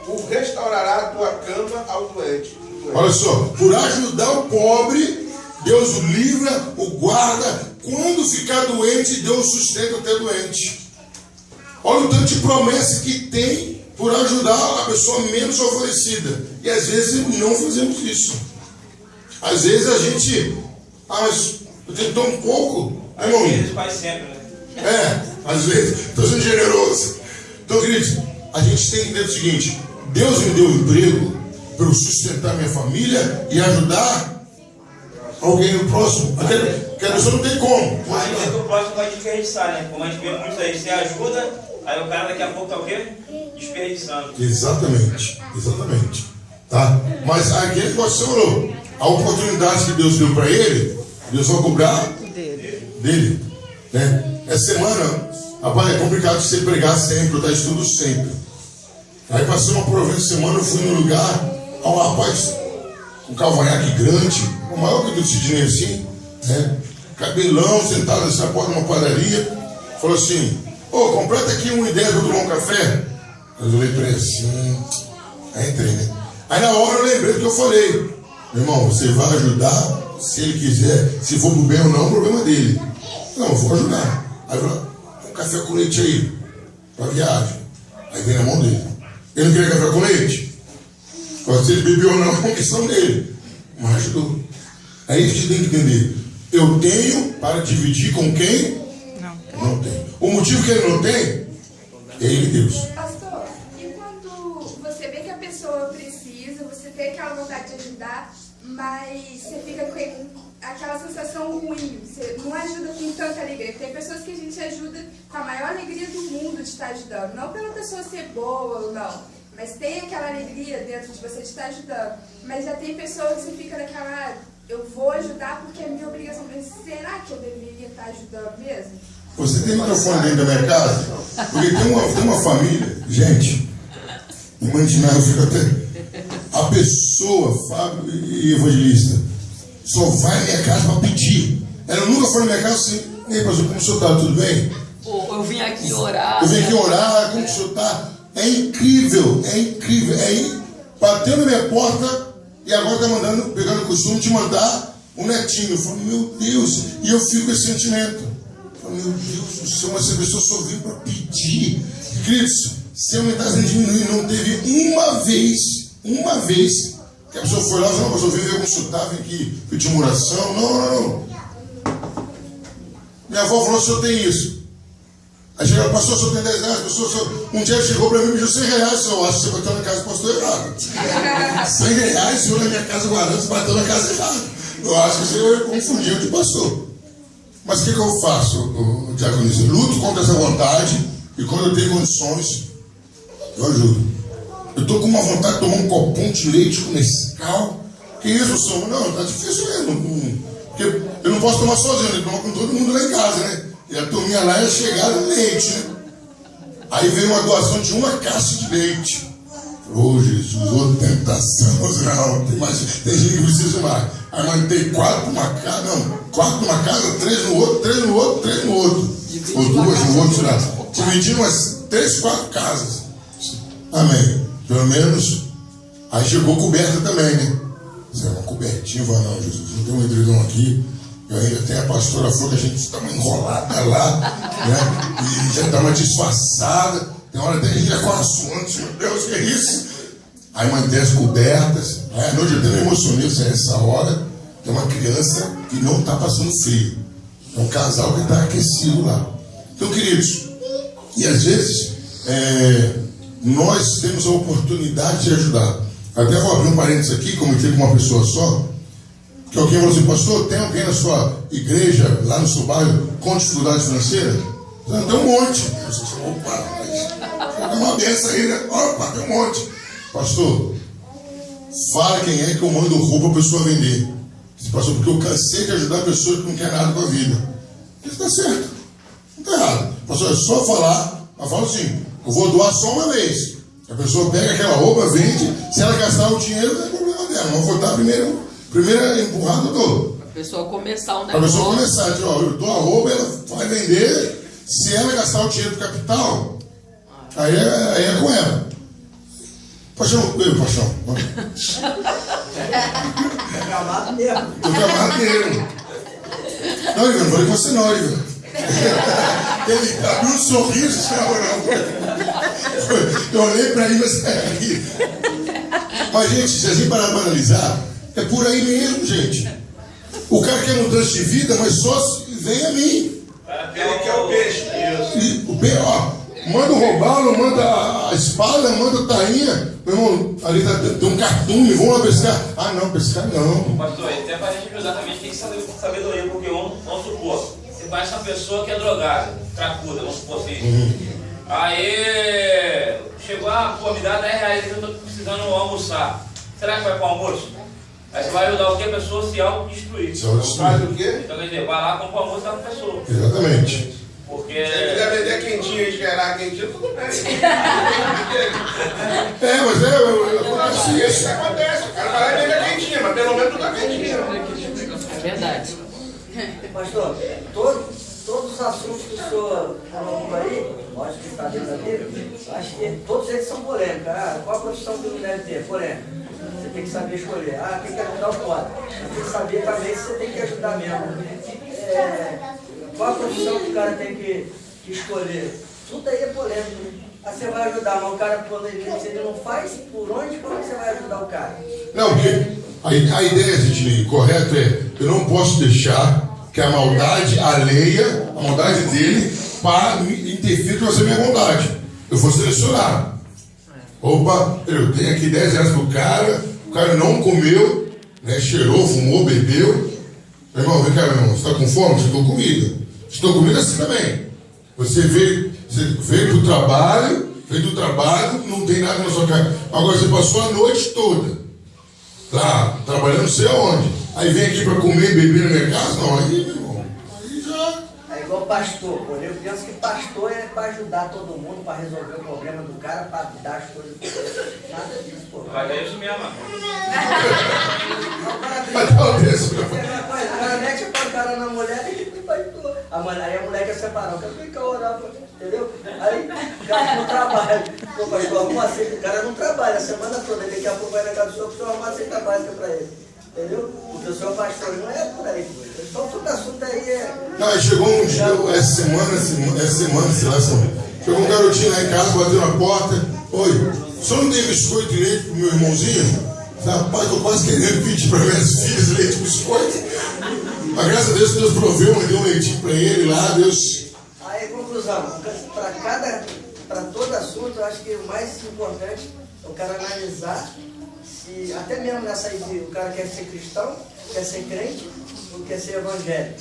o restaurará a tua cama ao doente. Olha só, por ajudar o pobre, Deus o livra, o guarda. Quando ficar doente, Deus o sustenta até doente. Olha o tanto de promessa que tem por ajudar a pessoa menos favorecida. E às vezes não fazemos isso. Às vezes a gente, mas eu tenho tão pouco. Às vezes faz sempre, né? Às vezes, estou sendo generoso. Então, queridos, a gente tem que entender o seguinte: Deus me deu um emprego para eu sustentar minha família e ajudar alguém no próximo. Porque a pessoa não tem como. Mas o próximo vai desperdiçar, né? Como a gente vê muito aí, você ajuda, aí o cara daqui a pouco tá o quê? Desperdiçando. Exatamente. Tá? Mas aquele que você falou, a oportunidade que Deus deu para ele, Deus vai cobrar dele. Né? Essa semana, rapaz, é complicado você pregar sempre, eu dar estudo sempre. Aí passei uma prova de semana, eu fui num lugar, um rapaz com cavanhaque grande, o maior que do Sidney assim, né? Cabelão, sentado assim na porta de uma padaria, falou assim: completa aqui uma ideia para eu tomar um café. Eu olhei para ele assim, aí entrei, né? Aí na hora eu lembrei do que eu falei: meu irmão, você vai ajudar, se ele quiser, se for pro bem ou não, o problema é dele. Não, eu vou ajudar. Aí eu falei: um café com leite aí, pra viagem. Aí vem na mão dele. Ele não queria café com leite? Se ele bebeu ou não, é uma questão dele. Mas ajudou. Aí a gente tem que entender: eu tenho para dividir com quem não tem. O motivo que ele não tem é ele, Deus. Pastor, e quando você vê que a pessoa precisa, você tem aquela vontade de ajudar, mas você fica com aquela sensação ruim, você não ajuda com tanta alegria. Tem pessoas que a gente ajuda com a maior alegria do mundo de estar ajudando, não pela pessoa ser boa ou não, mas tem aquela alegria dentro de você de estar ajudando. Mas já tem pessoas que você fica naquela: eu vou ajudar porque é minha obrigação, mas será que eu deveria estar ajudando mesmo? Você tem microfone dentro da minha casa? Porque tem uma família, gente, imaginar, eu fico até... A pessoa, Fábio e Evangelista, só vai na minha casa para pedir. Ela nunca foi na minha casa assim: ei, pastor, como o senhor está? Tudo bem? Eu vim aqui orar. Eu vim aqui orar, como o senhor está? É incrível. Bateu na minha porta e agora está pegando o costume de mandar um netinho. Eu falo: meu Deus, e eu fico com esse sentimento. Eu falo: meu Deus do céu, mas essa pessoa só veio para pedir. Queridos, se a aumentagem diminuir, não teve uma vez que a pessoa foi lá e falou: não, pastor, veio consultar, vem aqui pedir uma oração. Não. Minha avó falou: o senhor tem isso. Aí chegou: pastor, o senhor tem 10 reais. Pastor, um dia ele chegou para mim e me disse: 100 reais, eu acho que você bateu na casa do pastor errado. 100 reais, senhor, na minha casa guardando, você bateu na casa errada. Eu acho que você confundiu de pastor. Mas o que eu faço, diaconisa? Luto contra essa vontade, e quando eu tenho condições, eu ajudo. Eu estou com uma vontade de tomar um copão de leite com Nescau. Que isso, senhor? Não, tá difícil mesmo. Porque eu não posso tomar sozinho, eu tenho que tomar com todo mundo lá em casa, né? E a turminha lá ia chegar no leite, né? Aí veio uma doação de uma caixa de leite. Jesus, tentação, não, tem gente que precisa mais. Aí mantém 4 numa casa, não, 4 numa casa, 3 no outro, 3 no outro, 3 no outro. Ou 2 no outro, sei lá. Dividindo umas 3, 4 casas. Amém. Pelo menos, aí chegou coberta também, né? Isso é uma cobertinha, não, Jesus, não tem um edredom aqui. Eu ainda tenho a pastora falou que a gente está uma enrolada lá, né? E já está uma disfarçada. Tem hora até a gente já acorda suando, meu Deus, que é isso? Aí mantém as cobertas. Aí à noite eu até me emocionei, essa hora tem uma criança que não está passando frio. É um casal que está aquecido lá. Então, queridos, e às vezes nós temos a oportunidade de ajudar. Até vou abrir um parênteses aqui, comentei com uma pessoa só, que alguém falou assim, pastor, tem alguém na sua igreja, lá no seu bairro, com dificuldade financeira? Tem um monte. Opa, é uma benção aí, né? Opa, tem um monte. Pastor, fala quem é que eu mando roupa para a pessoa vender. Pastor, porque eu cansei de ajudar pessoas que não querem nada com a vida. Isso está certo. Não está errado. Pastor, é só falar, mas fala assim, eu vou doar só uma vez. A pessoa pega aquela roupa, vende, se ela gastar o dinheiro, não é problema dela. Não vou dar primeira empurrada, eu dou. A pessoa começar um negócio. A pessoa começar, diz, ó, eu dou a roupa, ela vai vender, se ela gastar o dinheiro do capital, aí é com ela. Paixão. É gamado mesmo. Tô gamado mesmo. Não, Ivan, não falei com você não, Ivan. Ele abriu um sorriso, eu olhei pra ele, mas gente, se a gente parar para analisar, é por aí mesmo, gente. O cara quer mudança de vida, mas só vem a mim. Ele quer o peixe. O peixe, ó, manda o robalo, manda a espada, manda a tainha. Meu irmão, ali tem um cardume, vamos lá pescar. Ah, não, pescar não. Pastor, até para a gente ajudar também, tem que saber sabedoria, porque vamos supor, você conhece uma pessoa que é drogada, cracuda, vamos supor assim. Aí chegou me dá 10 reais, eu estou precisando almoçar. Será que vai para o almoço? Aí você vai ajudar o que? A pessoa se autodestruir. Faz o quê? Então quer dizer, vai lá, compra o almoço da pessoa. Exatamente. Porque... Se ele quiser vender quentinho e gerar quentinho, tudo bem. Mas acontece isso. Acontece. O cara vai lá e vende quentinho, mas pelo menos não tá quentinho. É verdade. Pastor, todos os assuntos que o senhor colocou aí, lógico que está dentro da Bíblia, acho que todos eles são polêmicos. Qual a profissão que ele deve ter? Polêmica. Você tem que saber escolher. Tem que ajudar o pobre. Mas tem que saber também se você tem que ajudar mesmo. Qual a profissão que o cara tem que escolher? Tudo aí é polêmico. Aí você vai ajudar, mas o cara, quando ele não faz, por onde, como você vai ajudar o cara? Não, porque a ideia, gente, correto eu não posso deixar que a maldade alheia, a maldade dele, para interferir com a minha bondade. Eu vou selecionar. Opa, eu tenho aqui 10 reais pro cara, o cara não comeu, né, cheirou, fumou, bebeu. Meu irmão, vem cá, meu irmão, você está com fome? Você deu comida. Você deu comida assim também. Você veio do trabalho, não tem nada na sua casa. Agora você passou a noite toda lá, trabalhando não sei aonde. Aí vem aqui para comer e beber na minha casa? Não, aí, meu irmão, aí já... É igual pastor, pô. Eu penso que pastor é para ajudar todo mundo, para resolver o problema do cara, para dar as coisas. Nada disso, pô. Vai dar isso mesmo. O cara mete a cara na mulher e aí a mulher quer separar. O cara fica orando, entendeu? Aí o cara não trabalha. Pô, pastor, arruma aceita. O cara não trabalha a semana toda. Daqui a pouco vai na casa do senhor, o senhor arruma a aceita básica para ele. Entendeu? Porque o senhor pastor não é por aí. Então todo assunto aí é... Não, chegou um dia, essa semana, sei lá, chegou um garotinho lá em casa, bateu na porta. Oi, o senhor não tem biscoito e leite pro meu irmãozinho? Rapaz, eu tô quase querendo pedir para minhas filhas leite e biscoito. Mas graças a Deus proveu, mandou um leitinho para ele lá, Deus... Aí, conclusão, para todo assunto, eu acho que o mais importante é o cara analisar se, até mesmo nessa aí, o cara quer ser cristão, quer ser crente, ou quer ser evangélico.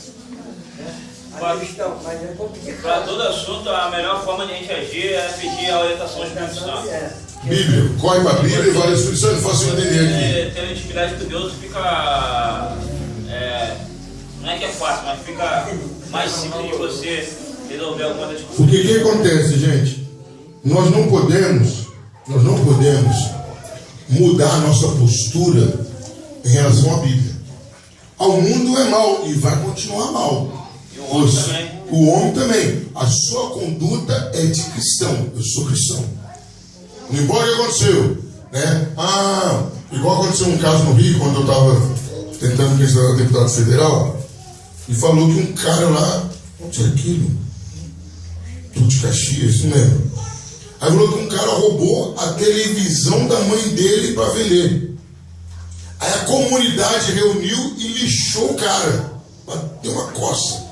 Cristão, mas é complicado. Para todo assunto, a melhor forma de a gente agir é pedir a orientação de Espírito. Bíblia, corre para a Bíblia e vai Espírito Santo, fácil entender aqui. Ter intimidade com Deus fica... não é que é fácil, mas fica mais simples de você resolver alguma das coisas. Porque o que acontece, gente? Nós não podemos mudar a nossa postura em relação à Bíblia. ao mundo é mal e vai continuar mal. E o homem também. O homem também. A sua conduta é de cristão. Eu sou cristão. Não importa o que aconteceu, né? Igual aconteceu um caso no Rio, quando eu estava tentando candidatar a deputado federal, e falou que um cara lá, onde é aquilo? Tudo de Caxias, não lembro. Aí falou que um cara roubou a televisão da mãe dele para vender. Aí a comunidade reuniu e lixou o cara. Deu uma coça.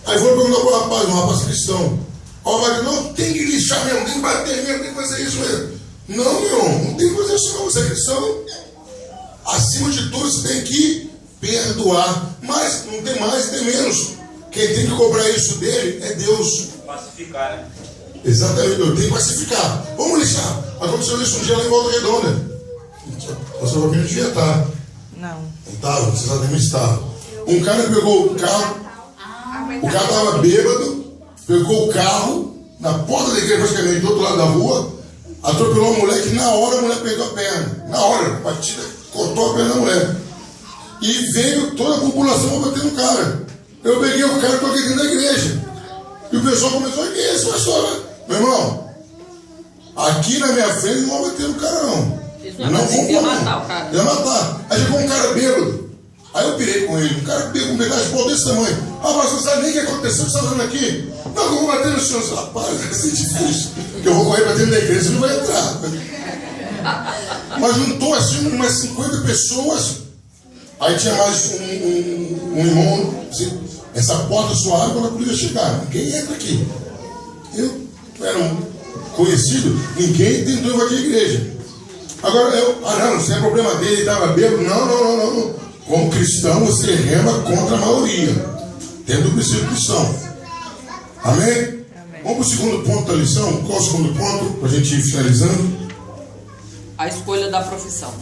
Aí foi perguntar para o rapaz, um rapaz cristão. O rapaz disse, não, tem que lixar mesmo, tem que bater mesmo, tem que fazer isso mesmo. Não, meu, não tem que fazer isso não, você é cristão. Acima de tudo, você tem que perdoar. Mas não tem mais, tem menos. Quem tem que cobrar isso dele é Deus. Pacificar, né? Exatamente, eu tenho que pacificar. Vamos lixar. Aconteceu isso um dia lá em Volta Redonda. O seu papel não devia estar. Não. Não estava, você exatamente estava. Um cara pegou o carro, o cara estava bêbado, pegou o carro, na porta da igreja, praticamente do outro lado da rua, atropelou uma mulher que na hora a mulher perdeu a perna. Na hora, batida, cortou a perna da mulher. E veio toda a população para bater no cara. Eu peguei o cara e coloquei dentro da igreja. E o pessoal começou a dizer, esse pastor, meu irmão, aqui na minha frente não vão bater no cara não. Não vou ia matar o cara. Ia matar. Aí chegou um cara bêbado. Aí eu pirei com ele. Um cara bêbado, com um pedaço de pau desse tamanho. Mas você não sabe nem o que aconteceu, você está fazendo aqui? Não, eu vou bater no senhor. Rapaz, vai ser difícil. Porque eu vou correr para dentro da igreja, você não vai entrar. Mas juntou assim umas 50 pessoas. Aí tinha mais um irmão. Assim, essa porta só abre quando a polícia chegar. Ninguém entra aqui. Eu era um conhecido, ninguém tentou invadir a igreja. Agora, não, isso é problema dele, ele estava bêbado. Não. Como cristão, você rema contra a maioria, tendo o princípio cristão. Amém? Vamos para o segundo ponto da lição. Qual é o segundo ponto, para a gente ir finalizando? A escolha da profissão.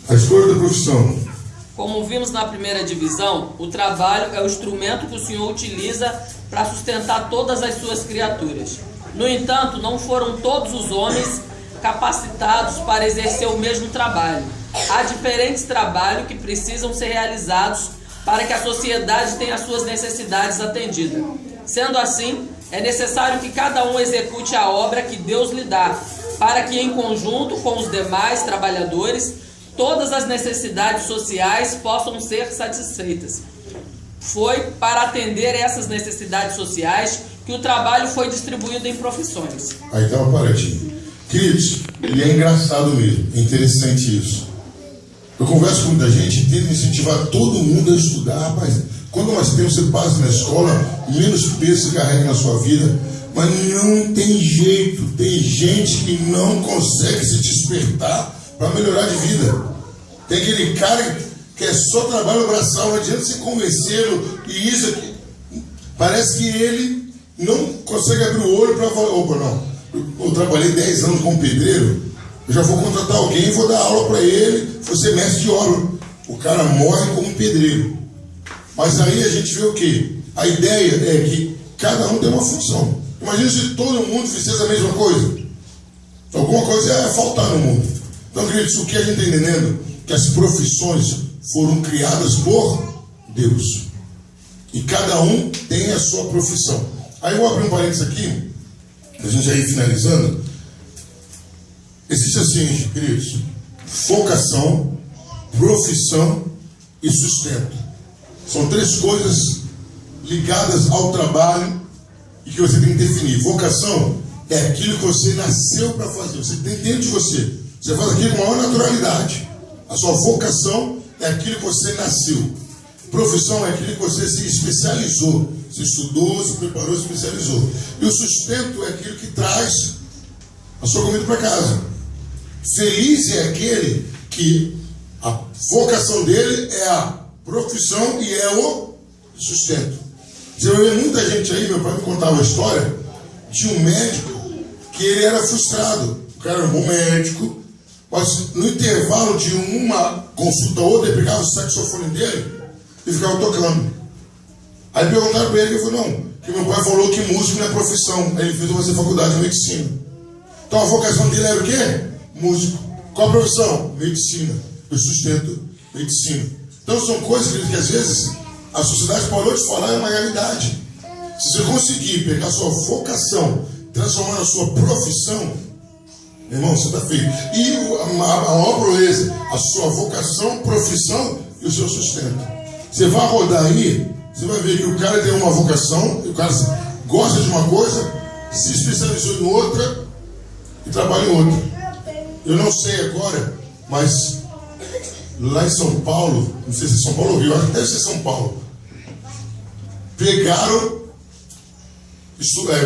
A escolha da profissão. Como vimos na primeira divisão, o trabalho é o instrumento que o Senhor utiliza para sustentar todas as suas criaturas. No entanto, não foram todos os homens capacitados para exercer o mesmo trabalho. Há diferentes trabalhos que precisam ser realizados para que a sociedade tenha as suas necessidades atendidas. Sendo assim, é necessário que cada um execute a obra que Deus lhe dá, para que em conjunto com os demais trabalhadores, todas as necessidades sociais possam ser satisfeitas. Foi para atender essas necessidades sociais que o trabalho foi distribuído em profissões. Aí dá uma paradinha. Queridos, e é engraçado mesmo, é interessante isso. Eu converso com muita gente e tento incentivar todo mundo a estudar. Rapaz, quando mais tempo você passa na escola, menos peso você carrega na sua vida. Mas não tem jeito, tem gente que não consegue se despertar para melhorar de vida. Tem aquele cara que é só trabalho braçal, não adianta se convencê-lo e isso aqui. Parece que ele não consegue abrir o olho para falar, opa, não. Eu trabalhei 10 anos como pedreiro, eu já vou contratar alguém e vou dar aula para ele, vou ser mestre de obra. O cara morre como pedreiro. Mas aí a gente vê o quê? A ideia é que cada um tem uma função. Imagina se todo mundo fizesse a mesma coisa. Alguma coisa ia faltar no mundo. Então, queridos, o que a gente está entendendo? Que as profissões foram criadas por Deus. E cada um tem a sua profissão. Aí eu vou abrir um parênteses aqui, a gente já ir finalizando. Existe assim, queridos, vocação, profissão e sustento. São três coisas ligadas ao trabalho e que você tem que definir. Vocação é aquilo que você nasceu para fazer, você tem dentro de você. Você faz aquilo com maior naturalidade. A sua vocação é aquilo que você nasceu. Profissão é aquilo que você se especializou. Se estudou, se preparou, se especializou. E o sustento é aquilo que traz a sua comida para casa. Feliz é aquele que a vocação dele é a profissão e é o sustento. Você vai ver muita gente aí, meu pai me contava uma história de um médico que ele era frustrado. O cara era um bom médico, mas no intervalo de uma consulta ou outra, ele pegava o saxofone dele e ficava tocando. Aí perguntaram para ele, ele falou, não, que meu pai falou que músico não é profissão. Aí ele fez fazer faculdade de medicina. Então a vocação dele era o quê? Músico. Qual a profissão? Medicina. Eu sustento medicina. Então são coisas que às vezes a sociedade parou de falar, é uma realidade. Se você conseguir pegar a sua vocação, transformar na sua profissão, meu irmão, você está feito. E a maior proeza, a sua vocação, profissão e o seu sustento. Você vai rodar aí, você vai ver que o cara tem uma vocação, o cara gosta de uma coisa, se especializou em outra e trabalha em outra. Eu não sei agora, mas lá em São Paulo, não sei se é São Paulo ou Rio, acho que deve ser São Paulo, pegaram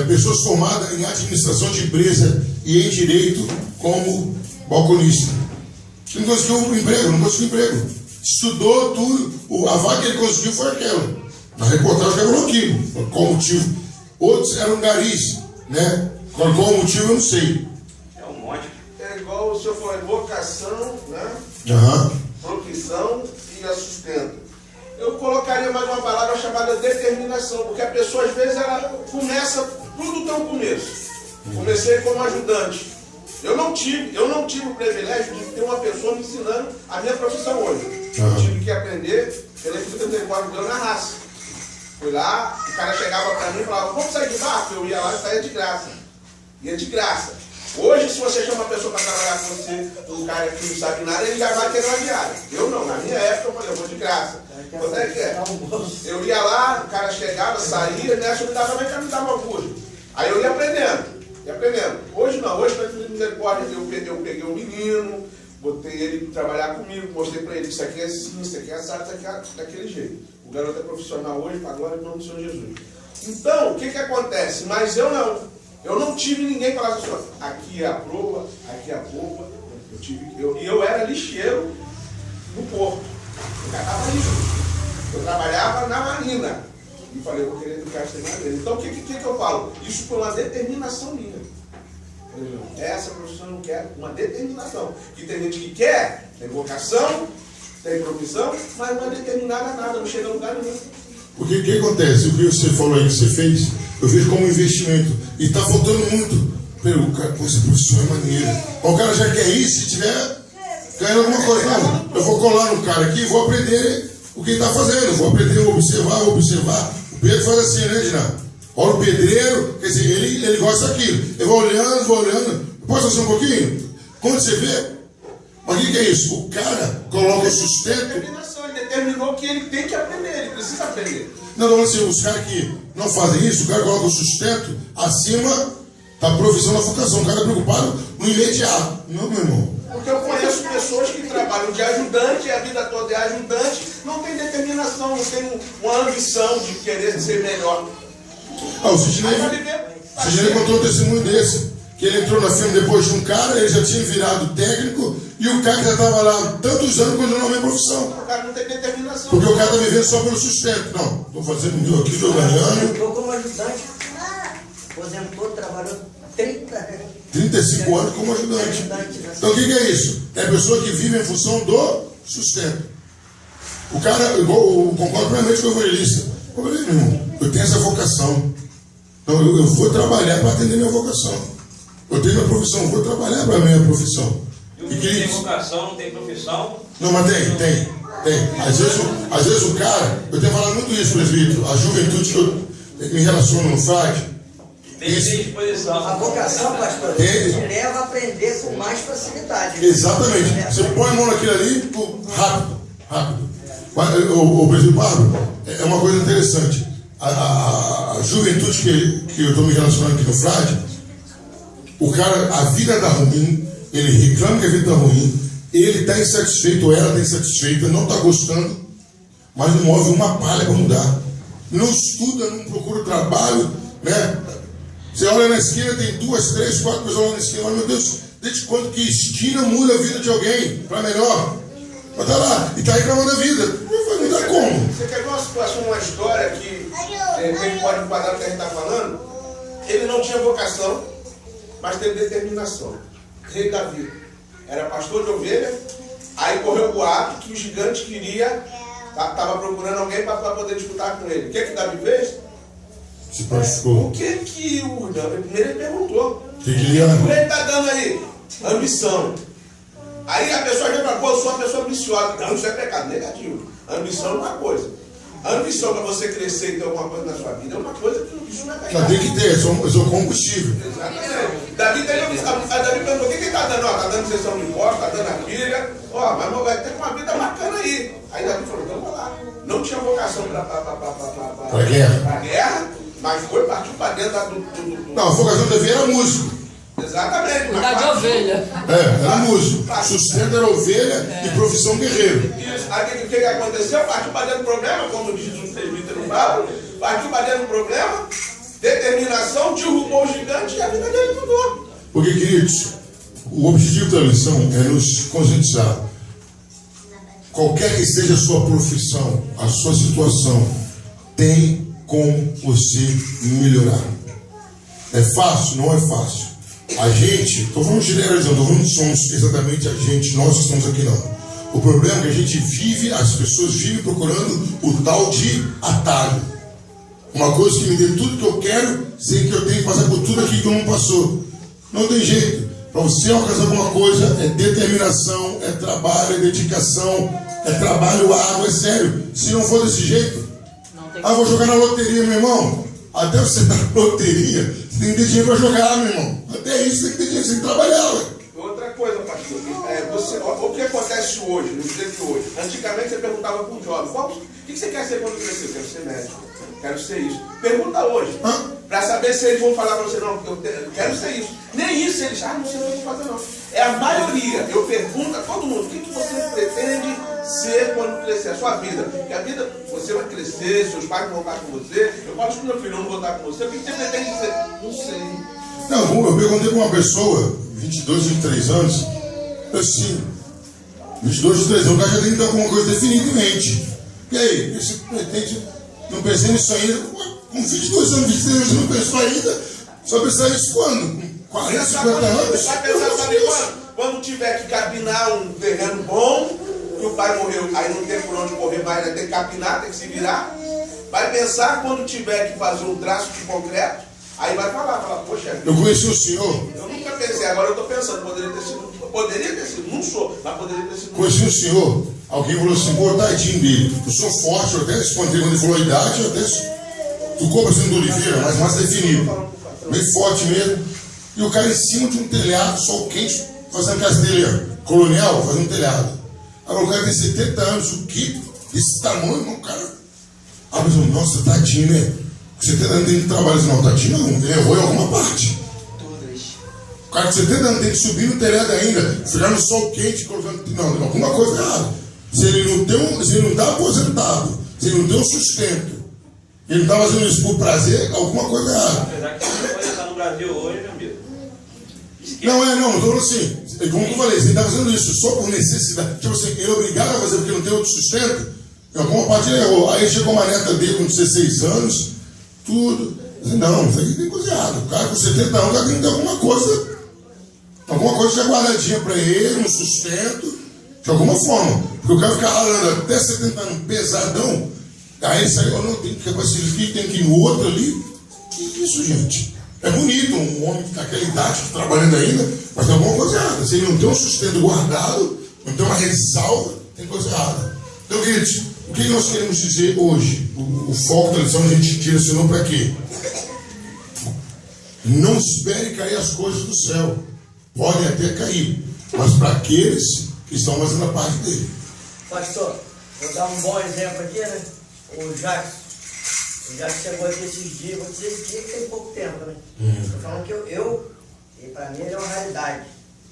pessoas formadas em administração de empresa e em direito como balconista. Ele não conseguiu emprego, estudou tudo, a vaga que ele conseguiu foi aquela. Na reportagem falou aquilo, qual o motivo. Outros eram garis, né? Qual o motivo eu não sei. É um monte. É igual o senhor falou, vocação, né? Profissão e a sustento. Eu colocaria mais uma palavra chamada determinação, porque a pessoa às vezes ela começa, tudo tem um começo. Comecei como ajudante. Eu não tive o privilégio de ter uma pessoa me ensinando a minha profissão hoje. Eu tive que aprender pela misericórdia de Deus na raça. Fui lá, o cara chegava para mim e falava, vamos sair de barco? Eu ia lá e saía de graça. Ia de graça. Hoje, se você chama uma pessoa para trabalhar com você, um cara que não sabe nada, ele já vai querer uma diária. Eu não, na minha época eu falei, eu vou de graça. Quanto é que é? Eu ia lá, o cara chegava, saía, nessa eu me dava angústia. Aí eu ia aprendendo. Hoje não, hoje pela misericórdia, eu peguei um menino, botei ele para trabalhar comigo, mostrei para ele, isso aqui é assim, isso aqui é assado, isso aqui é daquele jeito. O garoto é profissional hoje, para agora, em nome do Senhor Jesus. Então, o que acontece? Mas eu não tive ninguém que falasse assim, aqui é a proa, aqui é a polpa. Eu era lixeiro no porto. Eu catava lixo. Eu trabalhava na marina. E falei, eu vou querer educar essa maneira. Então, o que eu falo? Isso foi uma determinação minha. Essa profissão eu não quero, uma determinação. Que tem gente que quer, tem vocação, tem profissão, mas não é determinada a nada, não chega a lugar nenhum. Porque o que acontece? O que você falou aí que você fez, eu vejo como investimento. E está faltando muito. Pelo cara, pô, essa profissão é maneira. O cara já quer ir, se tiver ganhando alguma coisa. Não, eu vou colar no cara aqui e vou aprender o que ele está fazendo. Vou aprender a observar. O Pedro faz assim, né, Diná? Olha o pedreiro, quer dizer, ele gosta daquilo. Eu vou olhando. Posso fazer um pouquinho? Quando você vê, mas o que é isso? O cara coloca o sustento. Ele determinou que ele tem que aprender, ele precisa aprender. Não, assim, os caras que não fazem isso, o cara coloca o sustento acima da profissão, da vocação. O cara é preocupado no imediato. Não, meu irmão. Porque eu conheço pessoas que trabalham de ajudante, a vida toda é ajudante, não tem determinação, não tem uma ambição de querer ser melhor. O Sidney contou um testemunho desse, que ele entrou na firma depois de um cara, ele já tinha virado técnico, e o cara que já estava lá há tantos anos continuou a minha profissão. O cara não tem determinação. Porque o cara está vivendo só pelo sustento. Não, estou fazendo o meu aqui, estou ganhando. Entrou como ajudante, aposentou, trabalhou 35 anos como ajudante. Então o que é isso? É a pessoa que vive em função do sustento. O cara, eu concordo plenamente com o evangelista. Eu falei, meu irmão, eu tenho essa vocação. Então eu vou trabalhar para atender minha vocação. Eu tenho minha profissão, eu vou trabalhar para a minha profissão. E o que tem vocação, não tem profissão? Não, mas tem. Às vezes o cara, eu tenho falado muito isso, presbítero, a juventude que eu me relaciono no FAD. Tem disposição. A vocação, pastor, te leva a aprender com mais facilidade. Exatamente. Você põe a mão naquilo ali, rápido. O presbítero Pablo, é uma coisa interessante. A juventude que eu estou me relacionando aqui no FAD, o cara, a vida está ruim, ele reclama que a vida está ruim, ele está insatisfeito, ou ela está insatisfeita, não está gostando, mas não move uma palha para mudar. Não estuda, não procura trabalho, né? Você olha na esquina, tem 2, 3, 4 pessoas lá na esquina, olha, meu Deus, desde quando que esquina muda a vida de alguém para melhor? Mas tá lá, e está reclamando da vida. Vai mudar como? Você quer ver uma situação, uma história que ele pode enquadrar o que a gente está falando? Ele não tinha vocação, mas teve determinação. Rei Davi era pastor de ovelha, aí correu o boato que o gigante estava procurando alguém para poder disputar com ele. O que Davi fez? Se prontificou. O que o Davi, primeiro ele perguntou. O que ele está dando aí? Ambição. Aí a pessoa já fala, pô, eu sou uma pessoa ambiciosa. Não, isso é pecado. Negativo. Ambição é uma coisa. A ambição para você crescer e ter alguma coisa na sua vida é uma coisa que isso não é pecado. Tem que ter, eu sou combustível. Exatamente. Davi perguntou, o que está dando? Ó, está dando sessão de impostos, está dando a filha. Ó, mas vai ter uma vida bacana aí. Aí Davi falou, então vai lá. Não tinha vocação para guerra, mas partiu para dentro do... Não, a vocação do Davi era músico. Exatamente. Cuidar de ovelha. Era músico. Sustento era ovelha e profissão guerreiro. Isso. Aí o que aconteceu? Partiu para dentro do problema, como diz um presbítero Paulo, partiu para dentro do problema, determinação, derrubou o gigante e a vida dele mudou. Porque, queridos, o objetivo da lição é nos conscientizar. Qualquer que seja a sua profissão, a sua situação, tem como você melhorar. É fácil? Não é fácil. A gente, estou falando generalizando, estou falando que somos exatamente a gente, nós que estamos aqui não. O problema é que a gente vive, as pessoas vivem procurando o tal de atalho. Uma coisa que me dê tudo que eu quero, sem que eu tenha que passar por tudo aquilo que não passou. Não tem jeito. Para você alcançar alguma coisa, é determinação, é trabalho, é dedicação, é trabalho árduo, é sério. Se não for desse jeito, vou jogar na loteria, meu irmão. Até você dar na loteria, você tem que ter dinheiro para jogar, meu irmão. Até isso tem que ter dinheiro, você tem que trabalhar, ué. Outra coisa, pastor, o que acontece hoje, no dia de hoje? Antigamente você perguntava para um jovem, o que você quer ser quando crescer? Eu quero ser médico, quero ser isso. Pergunta hoje, para saber se eles vão falar para você, não, eu quero ser isso. Nem isso eles, não sei o que eu vou fazer não. É a maioria, eu pergunto a todo mundo, o que você pretende ser quando crescer? A sua vida. Porque a vida, você vai crescer, seus pais vão estar com você. Eu falo com meu filho, eu não vou estar com você. O que você pretende ser? Não sei. Não, eu perguntei para uma pessoa, 22, 23 anos, assim, 22, 23 anos, o cara já tem que ter alguma coisa definida em mente. E aí, você pretende, não pensei nisso ainda? Com 22 anos, 23 anos, você não pensou ainda? Só pensar nisso quando? Com 40, 50 anos? Você vai pensar, sabe quando? Quando tiver que capinar um terreno bom, que o pai morreu, aí não tem por onde correr mais, vai ter que capinar, tem que se virar. Vai pensar quando tiver que fazer um traço de concreto, aí vai falar, poxa, eu conheci o senhor. Eu nunca pensei, agora eu estou pensando, poderia ter sido, não sou, mas poderia ter sido. Conheci o senhor, alguém falou assim, pô, tadinho dele, eu sou forte, eu até espantei quando ele falou a idade, eu até ficou parecendo do Oliveira, mas mais definido, meio forte mesmo. E o cara em cima de um telhado, sol quente, fazendo aquelas telhas colonial, fazendo um telhado. Agora o cara tem 70 anos, o que? Esse tamanho, irmão, o cara. Ah, mas nossa, tadinho, né? 70 anos tem que trabalhar, não, tadinho não, ele errou em alguma parte. O cara de 70 anos tem que subir no telhado ainda, ficar no sol quente, colocando. Não, alguma coisa errada. Se ele não está aposentado, se ele não tem um sustento, ele não está fazendo isso por prazer, alguma coisa errada. Apesar que você pode estar no Brasil hoje, meu amigo. Não, estou falando assim, como eu falei, você está fazendo isso só por necessidade. Tipo assim, ele é obrigado a fazer porque não tem outro sustento, em alguma parte ele errou. Aí chegou uma neta dele com 16 anos, tudo. Não, isso aqui tem coisa errada. O cara com 70 anos tem que ter alguma coisa já guardadinha para ele, um sustento, de alguma forma. Porque o cara fica ralando até 70 anos pesadão, aí ele saiu, não, tem que fazer isso, tem que ir no outro ali. Que isso, gente? É bonito um homem daquela idade trabalhando ainda, mas tem alguma coisa errada. Se ele não tem um sustento guardado, não tem uma ressalva, tem coisa errada. Então, queridos, o que nós queremos dizer hoje? O foco da lição a gente direcionou para quê? Não espere cair as coisas do céu. Podem até cair, mas para aqueles que estão fazendo a parte dele. Pastor, vou dar um bom exemplo aqui, né? O Jackson. O Jackson chegou aqui esses dias, vou dizer esse dia que tem pouco tempo, né? Estou falando que e para mim ele é uma raridade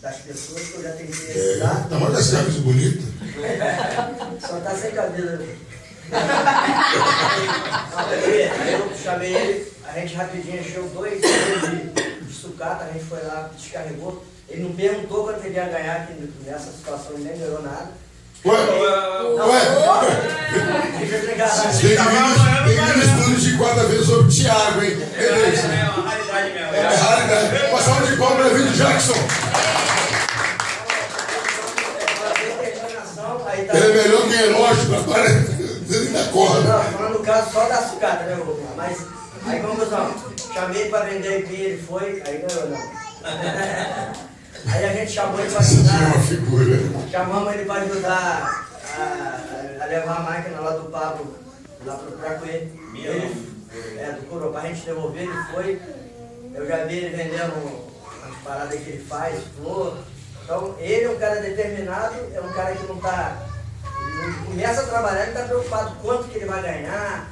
das pessoas que eu já tentei ajudar. Tá mais das camisas bonitas. Só tá sem cabelo. Aí eu chamei ele, a gente rapidinho encheu 2 quilos de sucata, a gente foi lá, descarregou. Ele não perguntou quanto ele ia ganhar, que nessa situação ele nem ganhou nada. Tem que vir estudos de 4 vezes sobre o Thiago, hein? Beleza. É uma raridade mesmo. É raridade. Passar um de palma para vir de Jackson. Ele é melhor que relógio, ele ainda corre. Não, falando no caso só da sucata, né, mas aí conclusão, chamei para vender aqui, ele foi, aí ganhou não. Aí a gente chamou ele para Isso aqui é ajudar. uma figura. Chamamos ele para ajudar a levar a máquina lá do Pablo, lá para o Cracuê. Ele, do Coropá, a gente devolveu, ele foi. Eu já vi ele vendendo umas paradas que ele faz, flor. Então, ele é um cara determinado, é um cara que não está... Ele começa a trabalhar, ele está preocupado com quanto que ele vai ganhar.